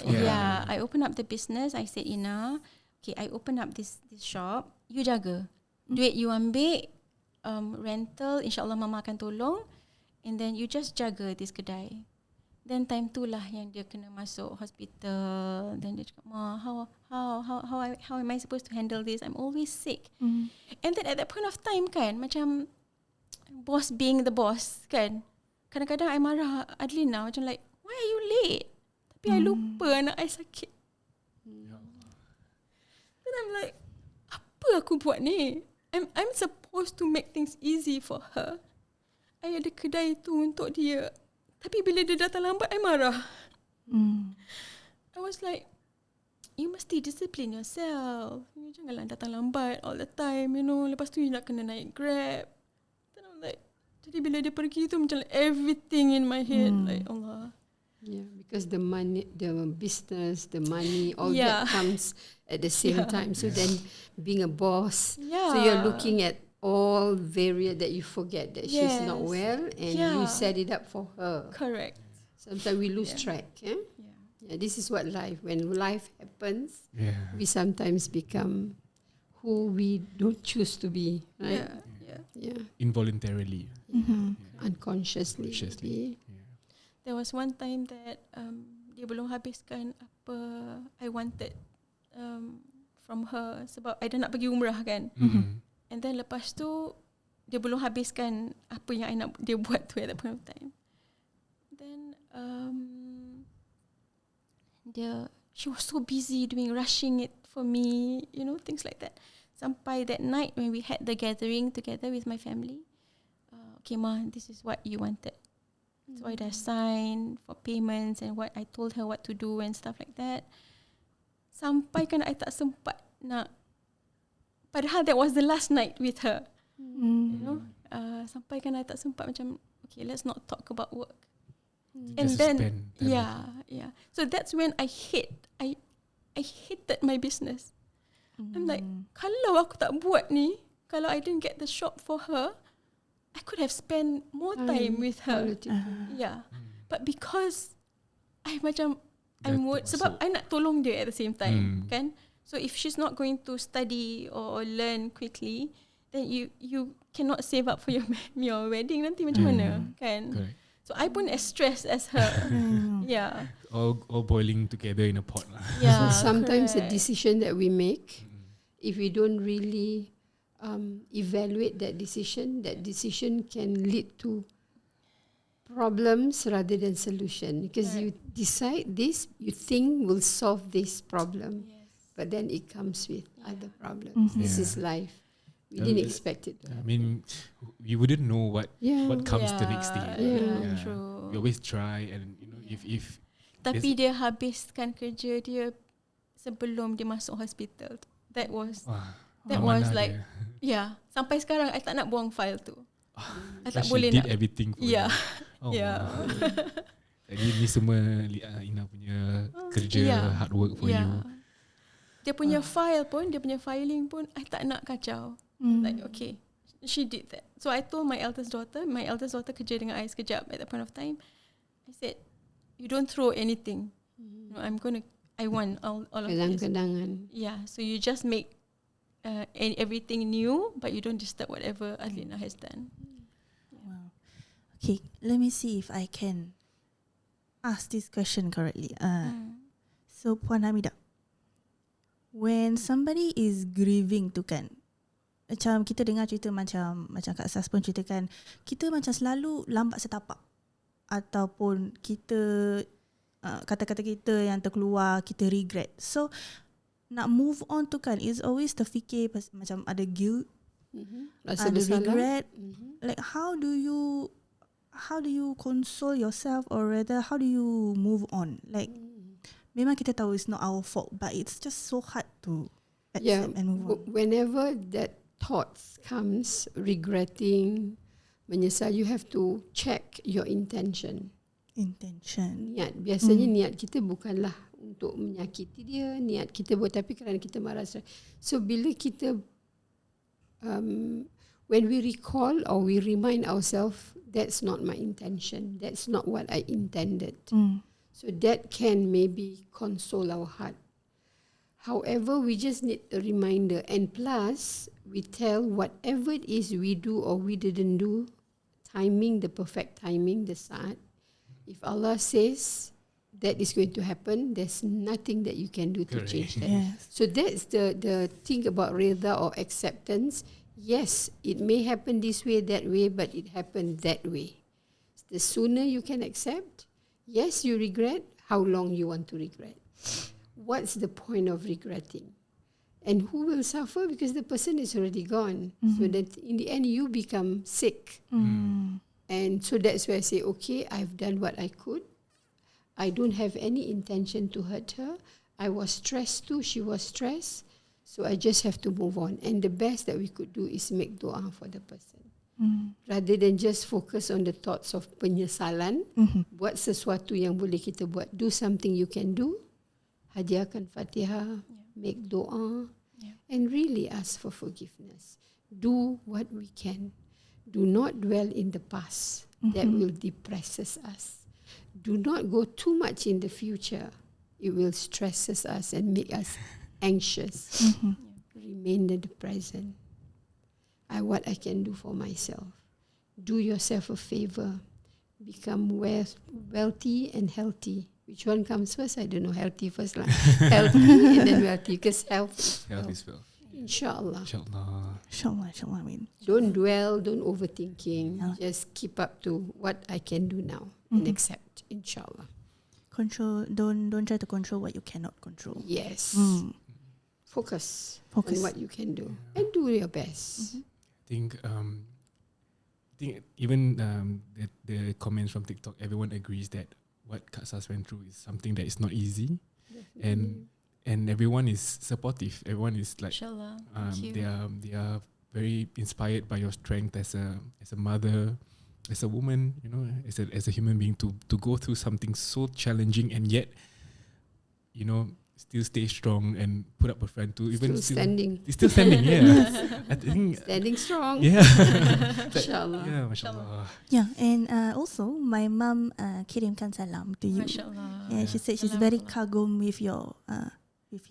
I opened up the business. I said, Ina, okay, I open up this shop. You jaga. Duit you ambil, rental, insyaAllah mama akan tolong. And then you just jaga this kedai. Then time tu lah yang dia kena masuk hospital. Then dia cakap, Ma, how am I supposed to handle this? I'm always sick. And then at that point of time kan, macam boss being the boss kan, kadang-kadang I marah Adlina macam like, why are you late? Tapi I lupa anak I sakit. Then I'm like, apa aku buat ni? I'm supposed to make things easy for her. I ada kedai tu untuk dia. Tapi bila dia datang lambat, I marah. I was like, you mesti discipline yourself. You janganlah datang lambat all the time, you know. Lepas tu you nak kena naik Grab. Then I'm like, jadi bila dia pergi tu macam like everything in my head, like Allah. Yeah, because the money, the business, the money, all that comes at the same time. So then being a boss, so you're looking at all various that you forget that she's not well, and you set it up for her. Correct. Sometimes we lose track. Yeah, this is what life. When life happens, we sometimes become who we don't choose to be. Right? Yeah. Involuntarily. Unconsciously. There was one time that dia belum habiskan apa I wanted from her, sebab I dah nak pergi umrah kan. And then lepas tu dia belum habiskan apa yang I nak dia buat tu at that point of time. Then she was so busy rushing it for me, you know, things like that. Sampai that night when we had the gathering together with my family, okay Ma, this is what you wanted. So I dah sign for payments and what I told her what to do and stuff like that. Sampai kan I tak sempat nak, padahal that was the last night with her. You know, sampai kan I tak sempat macam, okay, let's not talk about work. And then so that's when I hated my business. I'm like, kalau aku tak buat ni, kalau I didn't get the shop for her, I could have spent more time with her. But because I macam I'm worried, sebab I nak tolong dia at the same time, kan? So if she's not going to study or learn quickly, then you cannot save up for your wedding nanti macam mana, kan? Correct. So I pun as stressed as her. All boiling together in a pot lah. So sometimes a decision that we make, if we don't really evaluate that decision can lead to problems rather than solution. Because you decide this, you think will solve this problem, but then it comes with other problems. This is life. We didn't expect it. I mean, you wouldn't know what comes the next day. True. You always try, and you know if tapi dia habiskan kerja dia sebelum dia masuk hospital. That was like sampai sekarang I tak nak buang file tu. I tak boleh did nak everything for you. Jadi ni semua Ina punya kerja, hard work for you. Dia punya file pun, dia punya filing pun I tak nak kacau. Like, okay, she did that. So I told my eldest daughter kerja dengan I sekejap at that point of time. I said, you don't throw anything. No, I want all of this. Kenang-kenangan. Yeah, so you just make everything new, but you don't disturb whatever Adlina has done. Wow. Okay, let me see if I can ask this question correctly. So Puan Hamidah, when somebody is grieving tu kan, macam kita dengar cerita macam Kak Saz pun ceritakan, kita macam selalu lambat setapak, ataupun kita kata-kata kita yang terkeluar kita regret. So nak move on tu kan is always terfikir macam ada guilt, Rasa ada bersalah. regret. Like how do you console yourself, or rather how do you move on? Like memang kita tahu it's not our fault, but it's just so hard to accept and move on. Whenever that thoughts comes, regretting, menyesal, you have to check your intention. Niat. Biasanya niat kita bukanlah untuk menyakiti dia, niat kita buat tapi kerana kita marah. So bila kita when we recall or we remind ourselves, that's not my intention, that's not what I intended. So that can maybe console our heart. However, we just need a reminder, and plus we tell whatever it is we do or we didn't do, timing, the perfect timing, the saat. If Allah says that is going to happen, there's nothing that you can do to change that. Yes. So that's the thing about rida or acceptance. Yes, it may happen this way, that way, but it happened that way. The sooner you can accept, yes, you regret, how long you want to regret. What's the point of regretting? And who will suffer? Because the person is already gone. So that in the end, you become sick. And so that's where I say, okay, I've done what I could. I don't have any intention to hurt her. I was stressed too. She was stressed. So I just have to move on. And the best that we could do is make dua for the person. Rather than just focus on the thoughts of penyesalan. Buat sesuatu yang boleh kita buat. Do something you can do. Hadiahkan Fatihah. Make dua. And really ask for forgiveness. Do what we can. Do not dwell in the past. That will depresses us. Do not go too much in the future. It will stresses us and make us anxious. Remain in the present. What I can do for myself. Do yourself a favor. Become wealthy and healthy. Which one comes first? I don't know. Healthy first lah. Healthy and then wealthy. Because health is wealth. Inshallah. Inshallah, I mean. Don't dwell, don't overthinking. Just keep up to what I can do now and accept. Inshallah. Control. Don't try to control what you cannot control. Yes. Focus on what you can do and do your best. I think even the comments from TikTok, everyone agrees that what Kak Saz went through is something that is not easy. And everyone is supportive. Everyone is like, they are very inspired by your strength as a mother, as a woman, you know, as a human being to go through something so challenging and yet, you know, still stay strong and put up a front to even Still standing. Still standing, yeah. I think Standing strong. yeah. Inshallah. Yeah, mashallah. Yeah, and also my mum kirimkan salam to you. Mashallah. Yeah, she said she's very kagum with your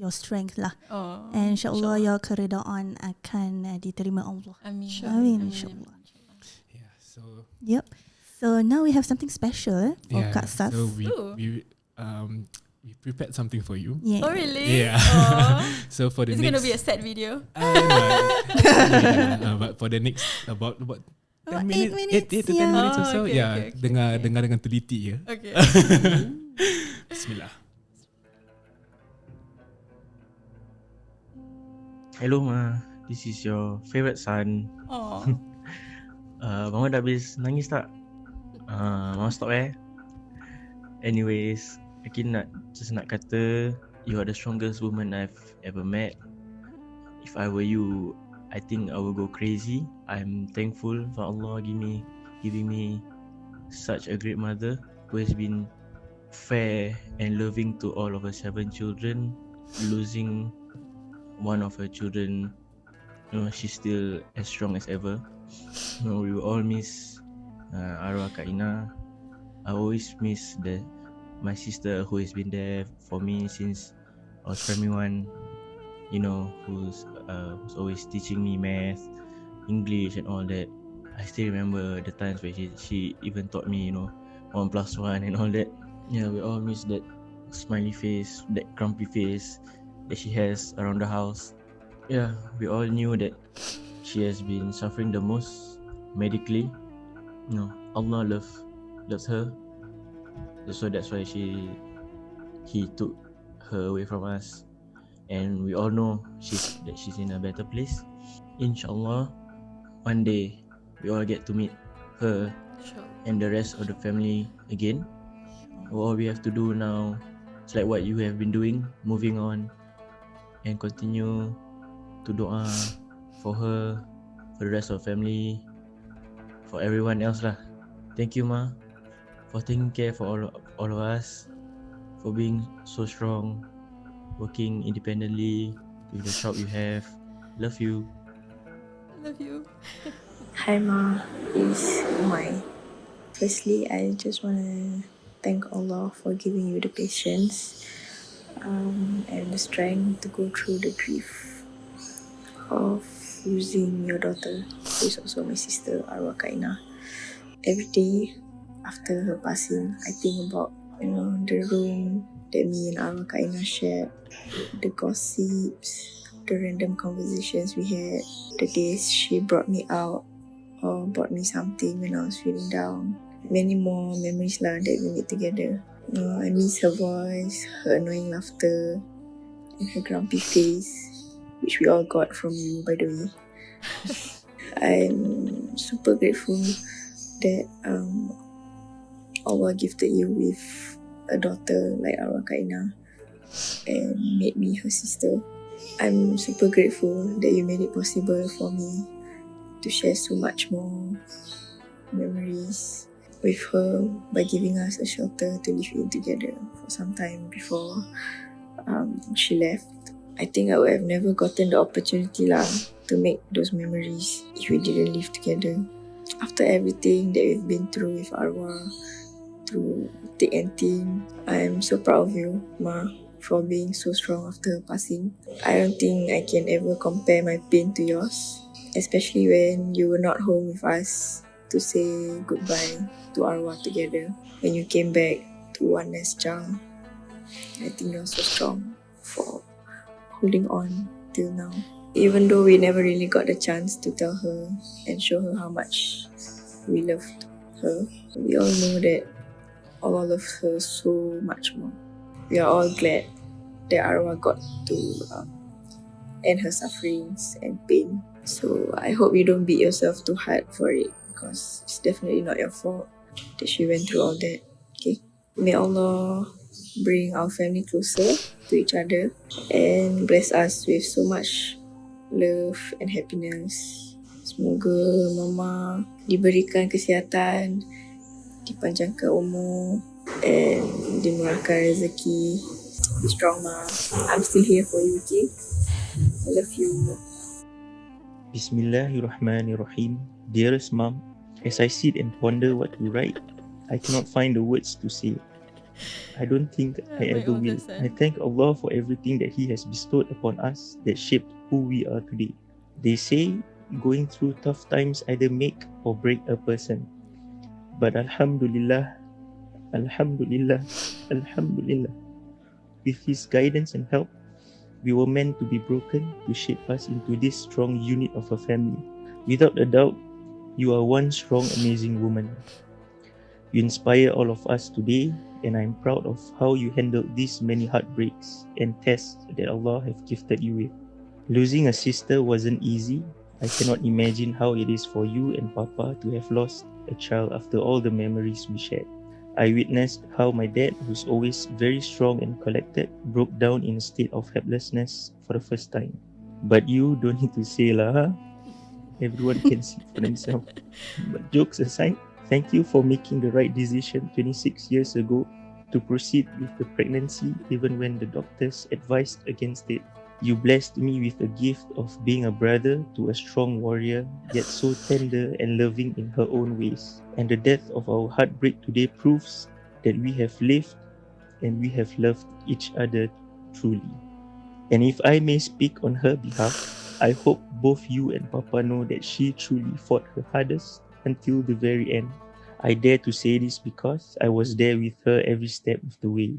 strength lah. Oh, And insyaAllah your keredaan akan diterima Allah. Amin. Amin, insyaAllah. Yeah, so Yep. So now we have something special for Kak Saz. so we prepared something for you. Yeah. Oh, really? Yeah. Oh. So for the Is it next, going to be a sad video? but for the next about 10 8 minutes, minutes, 8 to 10 yeah. minutes or so, Okay, yeah. okay, Dengar dengan teliti ya. Okay. Bismillah. Hello Ma, this is your favourite son. Oh. Mama dah habis nangis tak? Mama stop Anyways, aku nak kata you are the strongest woman I've ever met. If I were you, I think I will go crazy. I'm thankful for Allah giving me such a great mother who has been fair and loving to all of her 7 children. Losing one of her children, you know, she's still as strong as ever. You know, we will all miss arwah Kak Ina. I always miss my sister who has been there for me since I was primary 1. You know, who's always teaching me math, English and all that. I still remember the times where she even taught me, you know, 1+1 and all that. Yeah, we all miss that smiley face, that grumpy face that she has around the house. Yeah, we all knew that she has been suffering the most medically. Allah loves her. So that's why he took her away from us. And we all know that she's in a better place. Inshallah, one day we all get to meet her and the rest of the family again. All we have to do now is like what you have been doing, moving on and continue to dua for her, for the rest of the family, for everyone else lah. Thank you, Ma, for taking care for all of us, for being so strong, working independently with the shop you have. Love you. Love you. Hi Ma, it's Mai. Firstly, I just want to thank Allah for giving you the patience and the strength to go through the grief of losing your daughter, who is also my sister, Arwah Kaina. Every day after her passing, I think about the room that me and Arwah Kaina shared, the gossips, the random conversations we had, the days she brought me out or bought me something when I was feeling down. Many more memories that we made together. I miss her voice, her annoying laughter, and her grumpy face, which we all got from you, by the way. I'm super grateful that Allah gifted you with a daughter like Arwah Kaina and made me her sister. I'm super grateful that you made it possible for me to share so much more memories with her by giving us a shelter to live in together for some time before she left. I think I would have never gotten the opportunity to make those memories if we didn't live together. After everything that we've been through with Arwah, through thick and thin, I'm so proud of you, Ma, for being so strong after her passing. I don't think I can ever compare my pain to yours, especially when you were not home with us to say goodbye to Arwah together. When you came back to one last child, I think you're so strong for holding on till now. Even though we never really got the chance to tell her and show her how much we loved her, we all know that Allah loves her so much more. We are all glad that Arwah got to end her sufferings and pain. So I hope you don't beat yourself too hard for it, because it's definitely not your fault that she went through all that. Okay, may Allah bring our family closer to each other and bless us with so much love and happiness. Semoga Mama diberikan kesihatan, dipanjangkan umur and dimurahkan rezeki. Be strong, Ma. I'm still here for you, okay? I love you. Bismillahirrahmanirrahim. Dearest Mom, as I sit and ponder what to write, I cannot find the words to say. I don't think I ever will. I thank Allah for everything that He has bestowed upon us that shaped who we are today. They say going through tough times either make or break a person. But Alhamdulillah, Alhamdulillah, Alhamdulillah, with His guidance and help, we were meant to be broken to shape us into this strong unit of a family. Without a doubt, you are one strong, amazing woman. You inspire all of us today, and I'm proud of how you handled these many heartbreaks and tests that Allah have gifted you with. Losing a sister wasn't easy. I cannot imagine how it is for you and Papa to have lost a child after all the memories we shared. I witnessed how my dad, who's always very strong and collected, broke down in a state of helplessness for the first time. But you don't need to say lah, huh? Everyone can see for themselves. But jokes aside, thank you for making the right decision 26 years ago to proceed with the pregnancy even when the doctors advised against it. You blessed me with a gift of being a brother to a strong warrior, yet so tender and loving in her own ways. And the death of our heartbreak today proves that we have lived and we have loved each other truly. And if I may speak on her behalf, I hope both you and Papa know that she truly fought her hardest until the very end. I dare to say this because I was there with her every step of the way.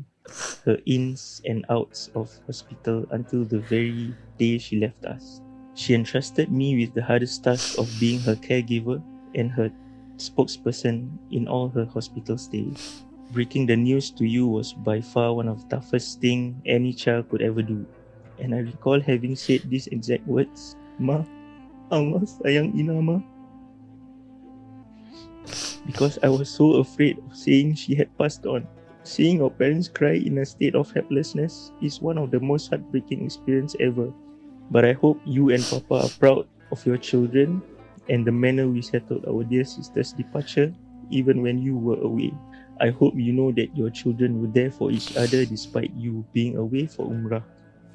her ins and outs of hospital until the very day she left us. She entrusted me with the hardest task of being her caregiver and her spokesperson in all her hospital stays. Breaking the news to you was by far one of the toughest thing any child could ever do. And I recall having said these exact words, "Ma, Allah sayang Ina, Ma." Because I was so afraid of saying she had passed on. Seeing our parents cry in a state of helplessness is one of the most heartbreaking experiences ever. But I hope you and Papa are proud of your children and the manner we settled our dear sister's departure even when you were away. I hope you know that your children were there for each other despite you being away for Umrah.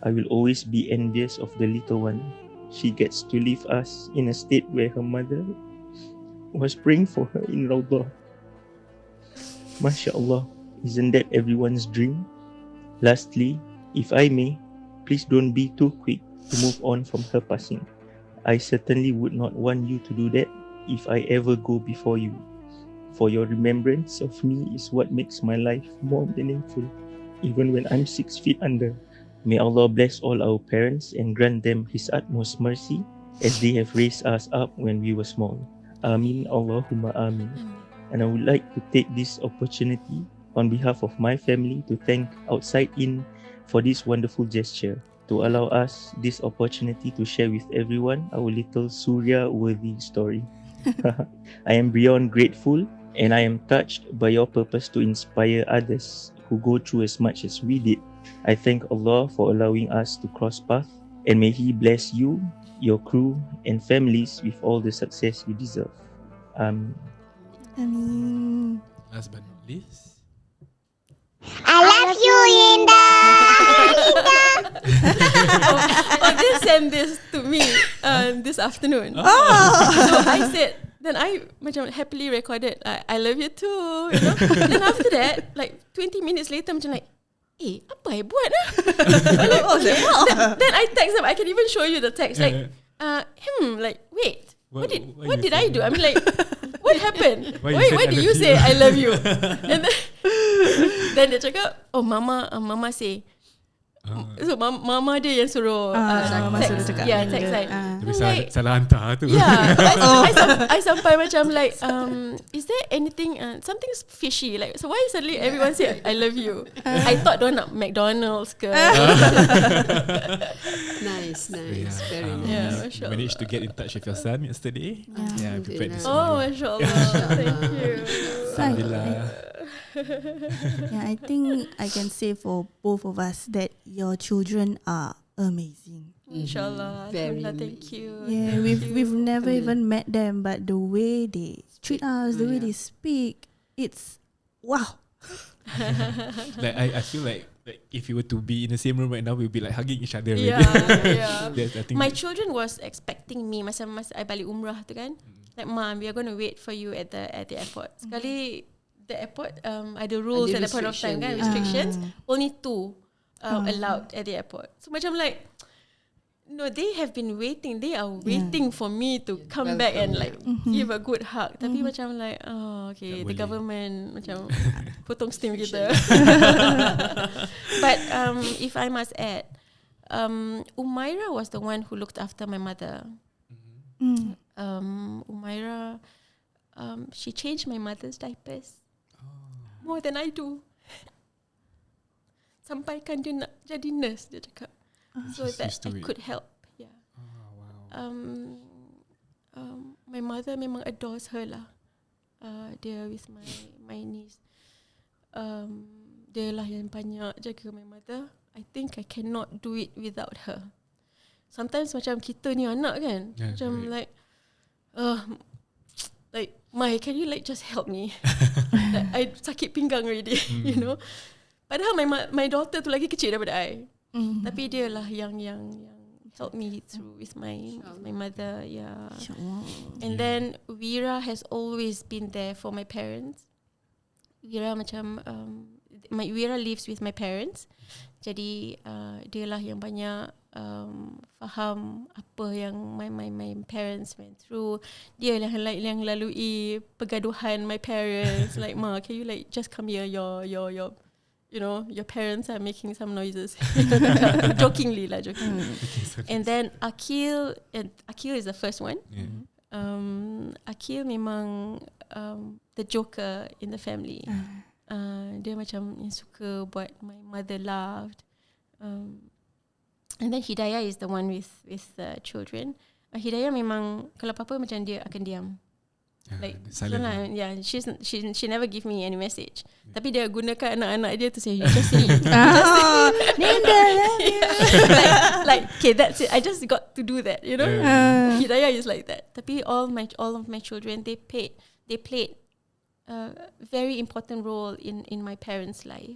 I will always be envious of the little one. She gets to leave us in a state where her mother was praying for her in Rawdah. Masya Allah, isn't that everyone's dream? Lastly, if I may, please don't be too quick to move on from her passing. I certainly would not want you to do that if I ever go before you. For your remembrance of me is what makes my life more meaningful, even when I'm 6 feet under. May Allah bless all our parents and grant them His utmost mercy as they have raised us up when we were small. Amin, Allahumma amin. And I would like to take this opportunity on behalf of my family to thank OUTSIDEIN for this wonderful gesture, to allow us this opportunity to share with everyone our little Surya-worthy story. I am beyond grateful and I am touched by your purpose to inspire others who go through as much as we did. I thank Allah for allowing us to cross paths, and may He bless you, your crew and families with all the success you deserve. Amin. Ameen. Last but not least, I love you, Linda. They sent this to me this afternoon. So I said, then I macam happily recorded, I love you too, you know. Then after that, like 20 minutes later, macam like, apa I buat lah? Like, okay. Then I text them. I can even show you the text. Like, like, wait, what did I do? I mean, like, what happened? Why did you say I love you? And then dia cakap, oh mama say. So mama dia yang suruh mama text, suruh cakap. yeah, text like, tapi salah hantar tu. yeah, I sampai macam like, is there anything something's fishy, like, so why suddenly everyone say I love you? I thought dia nak McDonald's ke. Nice, Yeah, very nice. Yeah, you mashallah. managed to get in touch with your son yesterday. Yeah, I prepared this. Oh, for you. mashallah. Thank you. Alhamdulillah. Yeah, I think I can say for both of us that your children are amazing. Inshallah. Very Alhamdulillah, thank you. Yeah, we've never even met them, but the way they treat us, the way they speak, it's wow. Like I feel like if you were to be in the same room right now, we'll be like hugging each other. Yeah, already. yeah. I think My children was expecting me masa I balik umrah tu kan. Like, Mom, we are going to wait for you at the airport. Sekali the airport ada rules at that point of time kan, restrictions. Only 2 allowed at the airport. So macam like, no, they have been waiting. They are waiting for me to come back and like give a good hug. Tapi macam like, oh, okay, the government macam potong steam kita. But if I must add, Umaira was the one who looked after my mother. Umaira, she changed my mother's diapers more than I do. Sampaikan dia nak jadi nurse, dia cakap. So that I could help. Yeah. My mother memang adores her lah. Dia with my niece. Dia lah yang banyak jaga my mother. I think I cannot do it without her. Sometimes macam kita ni anak kan, macam like, like, Mai, can you like just help me? Like, I sakit pinggang already, you know. Padahal my daughter tu lagi kecil daripada I. Tapi dia lah yang help me through with my mother. Yeah. And then Wira has always been there for my parents. Wira macam Wira lives with my parents. Jadi dia lah yang banyak faham apa yang my parents went through. Dia lah yang lalui pergaduhan my parents. Like, Ma, can you like just come here, your your parents are making some noises. Jokingly. And then Akil is the first one. Akil memang the joker in the family. Dia macam yang suka buat my mother laughed. And then Hidayah is the one with children. Hidayah memang kalau apa-apa macam dia akan diam. Like she never give me any message. Tapi dia gunakan anak-anak dia to say you just say like okay, that's it. I just got to do that, Hidayah is like that. Tapi all of my children they played a very important role in my parents' life.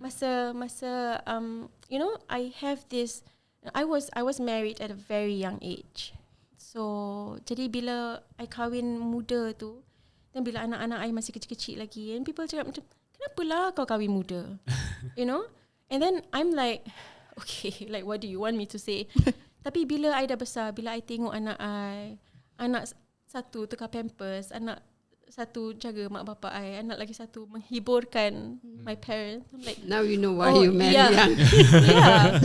Masa I have this. I was married at a very young age. So jadi bila I kahwin muda tu, dan bila anak-anak I masih kecil-kecil lagi, and people cakap macam, kenapalah kau kahwin muda? And then I'm like, okay, like what do you want me to say? Tapi bila I dah besar, bila I tengok anak satu tukar pampers, anak satu jaga mak bapak I, anak lagi satu menghiburkan my parents. I'm like, now you know why you marry young.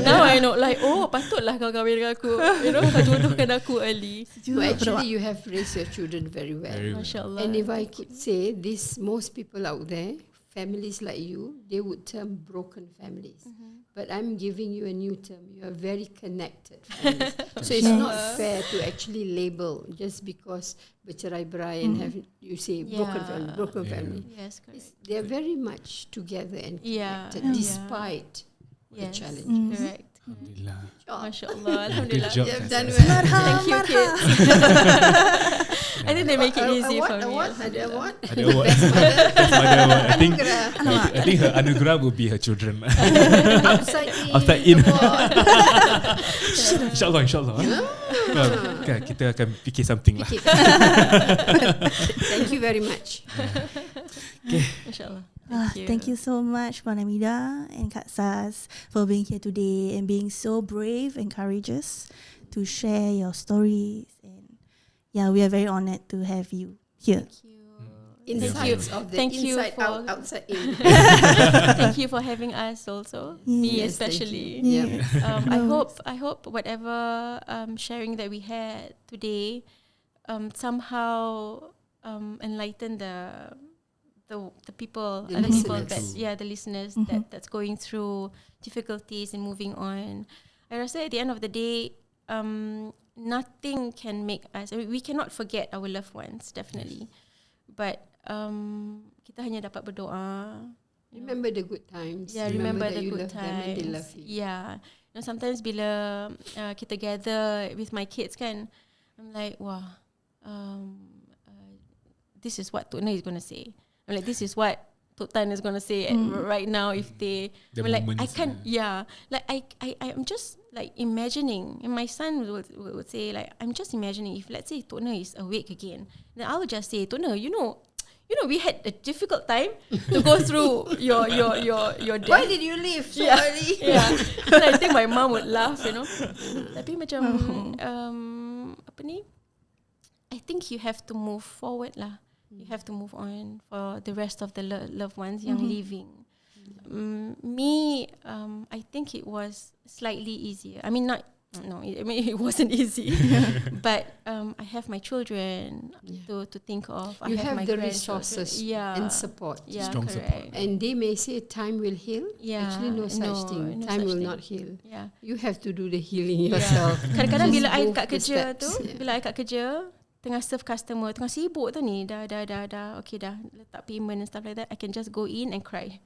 Now I know, like, patutlah kau kahwin dengan aku. Kau jodohkan aku early. Well, actually, you have raised your children very well. MashaAllah. And if I could say, most people out there, families like you, they would term broken families. But I'm giving you a new term. You are very connected families. So it's not fair to actually label just because bercerai-berai and have you say broken family. Yes, correct. They are very much together and connected despite the challenge. Correct. Alhamdulillah. MashaAllah. Alhamdulillah. Good job. You have done Kak Saz. well. Thank you, kids. I think they make it easy for me. Ada award? Ada award. Best mother award. I think her anugerah will be her children. Outside in. InsyaAllah. Kan, kita akan fikir something lah. Thank you very much. Okay. InsyaAllah. Thank you so much, Puan Hamida and Kak Saz, for being here today and being so brave and courageous to share your stories. And we are very honoured to have you here. Insights of the inside out, outside in. Thank you for having us also. Me especially. I hope whatever sharing that we had today somehow enlighten the people, the listeners that's going through difficulties and moving on. I rasa at the end of the day, nothing can make us. I mean, we cannot forget our loved ones, definitely, but kita hanya dapat berdoa. Remember the good times. Remember the that you good love them and they times. love you. Sometimes bila kita gather with my kids kan, I'm like, this is what Tok Na is going to say. I'm like, this is what Tok Tan is going to say right now. If they, like, I can't, like I'm just like imagining, and my son would say like, I'm just imagining if let's say Tok Na is awake again, then I would just say, Tok Na, you know, we had a difficult time to go through your death. Why did you leave so early? And I think my mom would laugh, Tapi macam apa ni? I think you have to move forward lah. You have to move on for the rest of the loved ones yang leaving. I think it was slightly easier. I mean, it wasn't easy. But I have my children to think of. You I have my the grandchildren. resources and support. Strong support. And they may say time will heal. Actually, no such thing. Time will not heal. You have to do the healing yourself. Kadang-kadang bila I kat kerja tu, bila I kat kerja, tengah serve customer, tengah sibuk tu ni, dah okay dah letak payment and stuff like that, I can just go in and cry.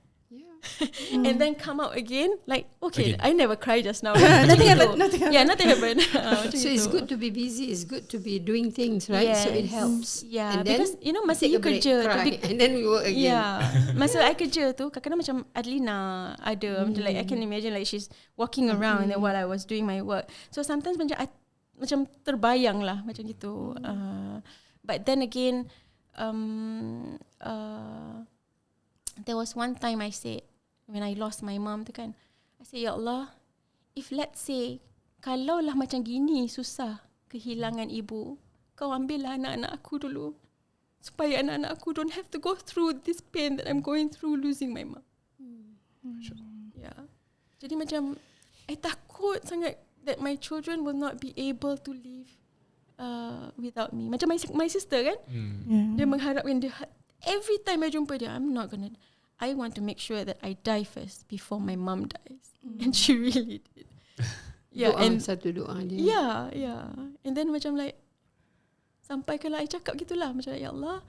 And then come out again like, okay, I never cried just now. Nothing happened. Nothing happened. So it's good to be busy, it's good to be doing things, right? So it helps. And then because masa you kerja tu, and then we work again. Masa I kerja tu, kadang-kadang macam Adlina ada, macam like I can imagine like she's walking around and then while I was doing my work. So sometimes macam terbayang lah macam gitu. But then again, there was one time I said, when I lost my mom tu kan, I said, Ya Allah, if let's say kalau lah macam gini susah kehilangan ibu, kau ambillah anak-anak aku dulu, supaya anak-anak aku don't have to go through this pain that I'm going through losing my mom. Jadi macam I takut sangat that my children will not be able to live without me. Macam my sister kan, dia mengharapkan dia every time I jumpa dia, I want to make sure that I die first before my mum dies. And she really did. Yeah, and satu doa dia. Yeah. And then macam like sampai kalau I cakap gitulah, macam ya Allah,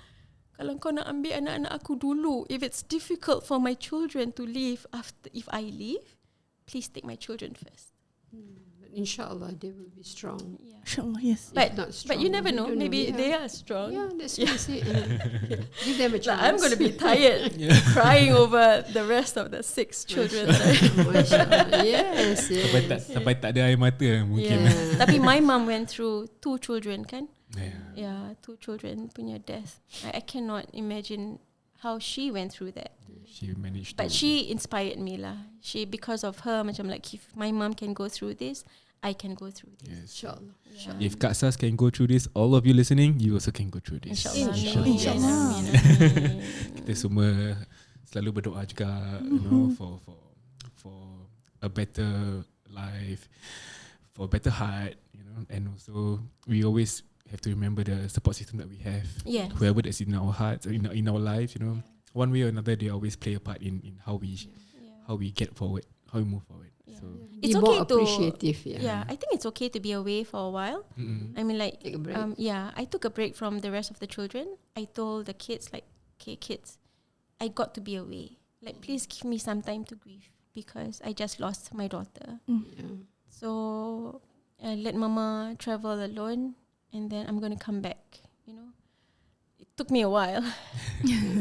kalau kau nak ambil anak-anak aku dulu, if it's difficult for my children to live after if I leave, please take my children first. But inshallah they will be strong. Yeah. InsyaAllah, yes. But you never know. Maybe they are strong. Yeah, that's what I say. Give them a chance. Like, I'm going to be tired crying over the rest of the 6 children. MashaAllah. Yes. Sampai tak ada air mata mungkin. Yeah. Tapi my mum went through 2 children kan. Yeah. 2 children punya death. I cannot imagine how she went through that. She managed But to. she inspired me lah. Because of her, macam like if my mum can go through this, I can go through this. Yes. InsyaAllah. Yeah. If Kak Saz can go through this, all of you listening, you also can go through this. InsyaAllah. InsyaAllah. Kita semua selalu berdoa juga, you know, for a better life, for a better heart, you know, and also we always have to remember the support system that we have. Yes. Whoever that's in our hearts, in our lives, you know, one way or another, they always play a part in how we get forward, how we move forward. Yeah. So It's Be okay more appreciative. Yeah, I think it's okay to be away for a while. I mean, like, Take a break. I took a break from the rest of the children. I told the kids, like, okay, kids, I got to be away. Like, please give me some time to grieve because I just lost my daughter. Yeah. So I let Mama travel alone, and then I'm going to come back. You know, it took me a while,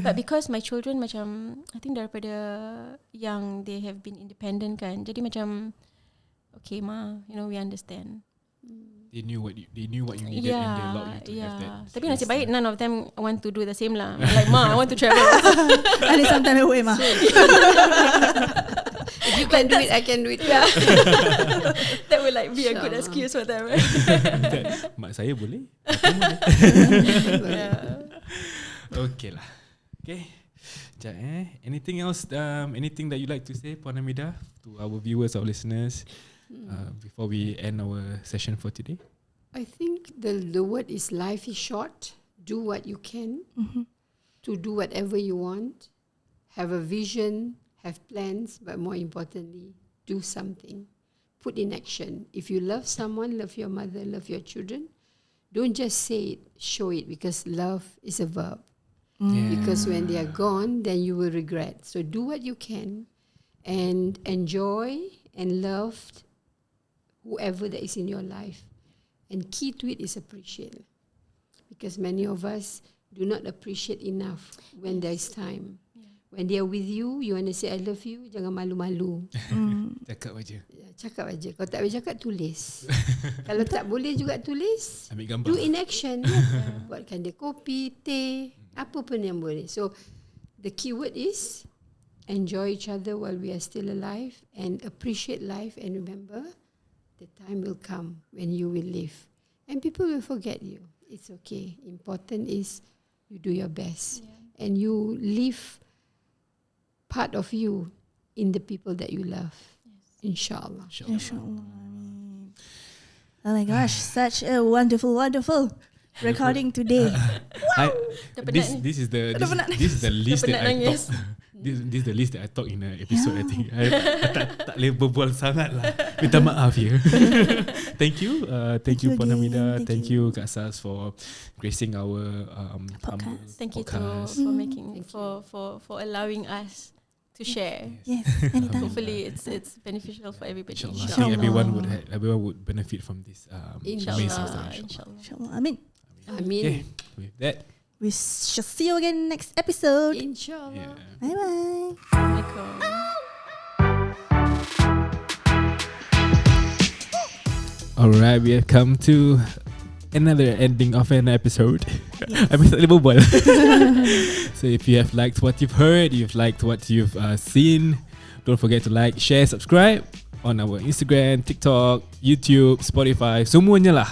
but because my children, macam, I think daripada young they have been independent kan. Jadi macam, okay ma, you know, we understand. they knew what you needed, and they allowed you to have that. Tapi nasib baik none of them want to do the same lah. Like ma, I want to travel. I need some time away, ma. If you can do it, I can do it. Yeah. That would like be a good InsyaAllah. excuse for them, right? Mak saya boleh. Yeah. Okay lah. Okay. Sekejap Anything else? Anything that you like to say, Puan Hamidah, to our viewers or listeners before we end our session for today? I think the word is life is short. Do what you can to do whatever you want. Have a vision, have plans, but more importantly, do something. Put in action. If you love someone, love your mother, love your children, don't just say it, show it, because love is a verb. Because when they are gone, then you will regret. So do what you can and enjoy and love whoever that is in your life. And key to it is appreciate. Because many of us do not appreciate enough when there is time. When they are with you, you want to say I love you, jangan malu-malu. Cakap aja. Cakap aja. Kalau tak boleh cakap, tulis. Kalau tak boleh juga tulis, Ambil gambar. do in action. Buatkan dia kopi, teh, apa pun yang boleh. So the key word is enjoy each other while we are still alive and appreciate life, and remember the time will come when you will live and people will forget you. It's okay. Important is you do your best and you leave part of you in the people that you love. Inshallah. InsyaAllah. Oh my gosh, such a wonderful recording today. This is the list that I talk. This is the list that I talk in an episode. I think I tak boleh berbual sangat lah. Minta maaf ya. Thank you Puan Hamidah. Thank you Kak Saz for gracing our Podcast. Thank you podcast. for making for allowing us to share. Yes, anytime. Hopefully it's beneficial for everybody. Inshallah. I think everyone would benefit from this amazing Inshallah. story. Inshallah. InsyaAllah. Amin. Okay, with that, We shall see you again next episode. Inshallah. yeah. Bye-bye. Assalamualaikum. Alright, we have come to another ending of an episode. Habis tak boleh berbual. So if you have liked what you've heard, you've liked what you've seen, don't forget to like, share, subscribe on our Instagram, TikTok, YouTube, Spotify, semuanya lah.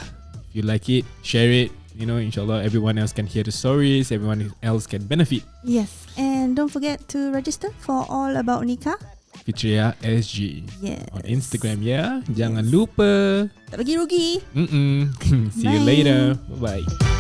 If you like it, share it. You know, inshallah everyone else can hear the stories, everyone else can benefit. Yes, and don't forget to register for All About Nikah @FitriyyahSG Yes. on Instagram ya. Jangan lupa. Tak bagi rugi. See you Bye. later. Bye.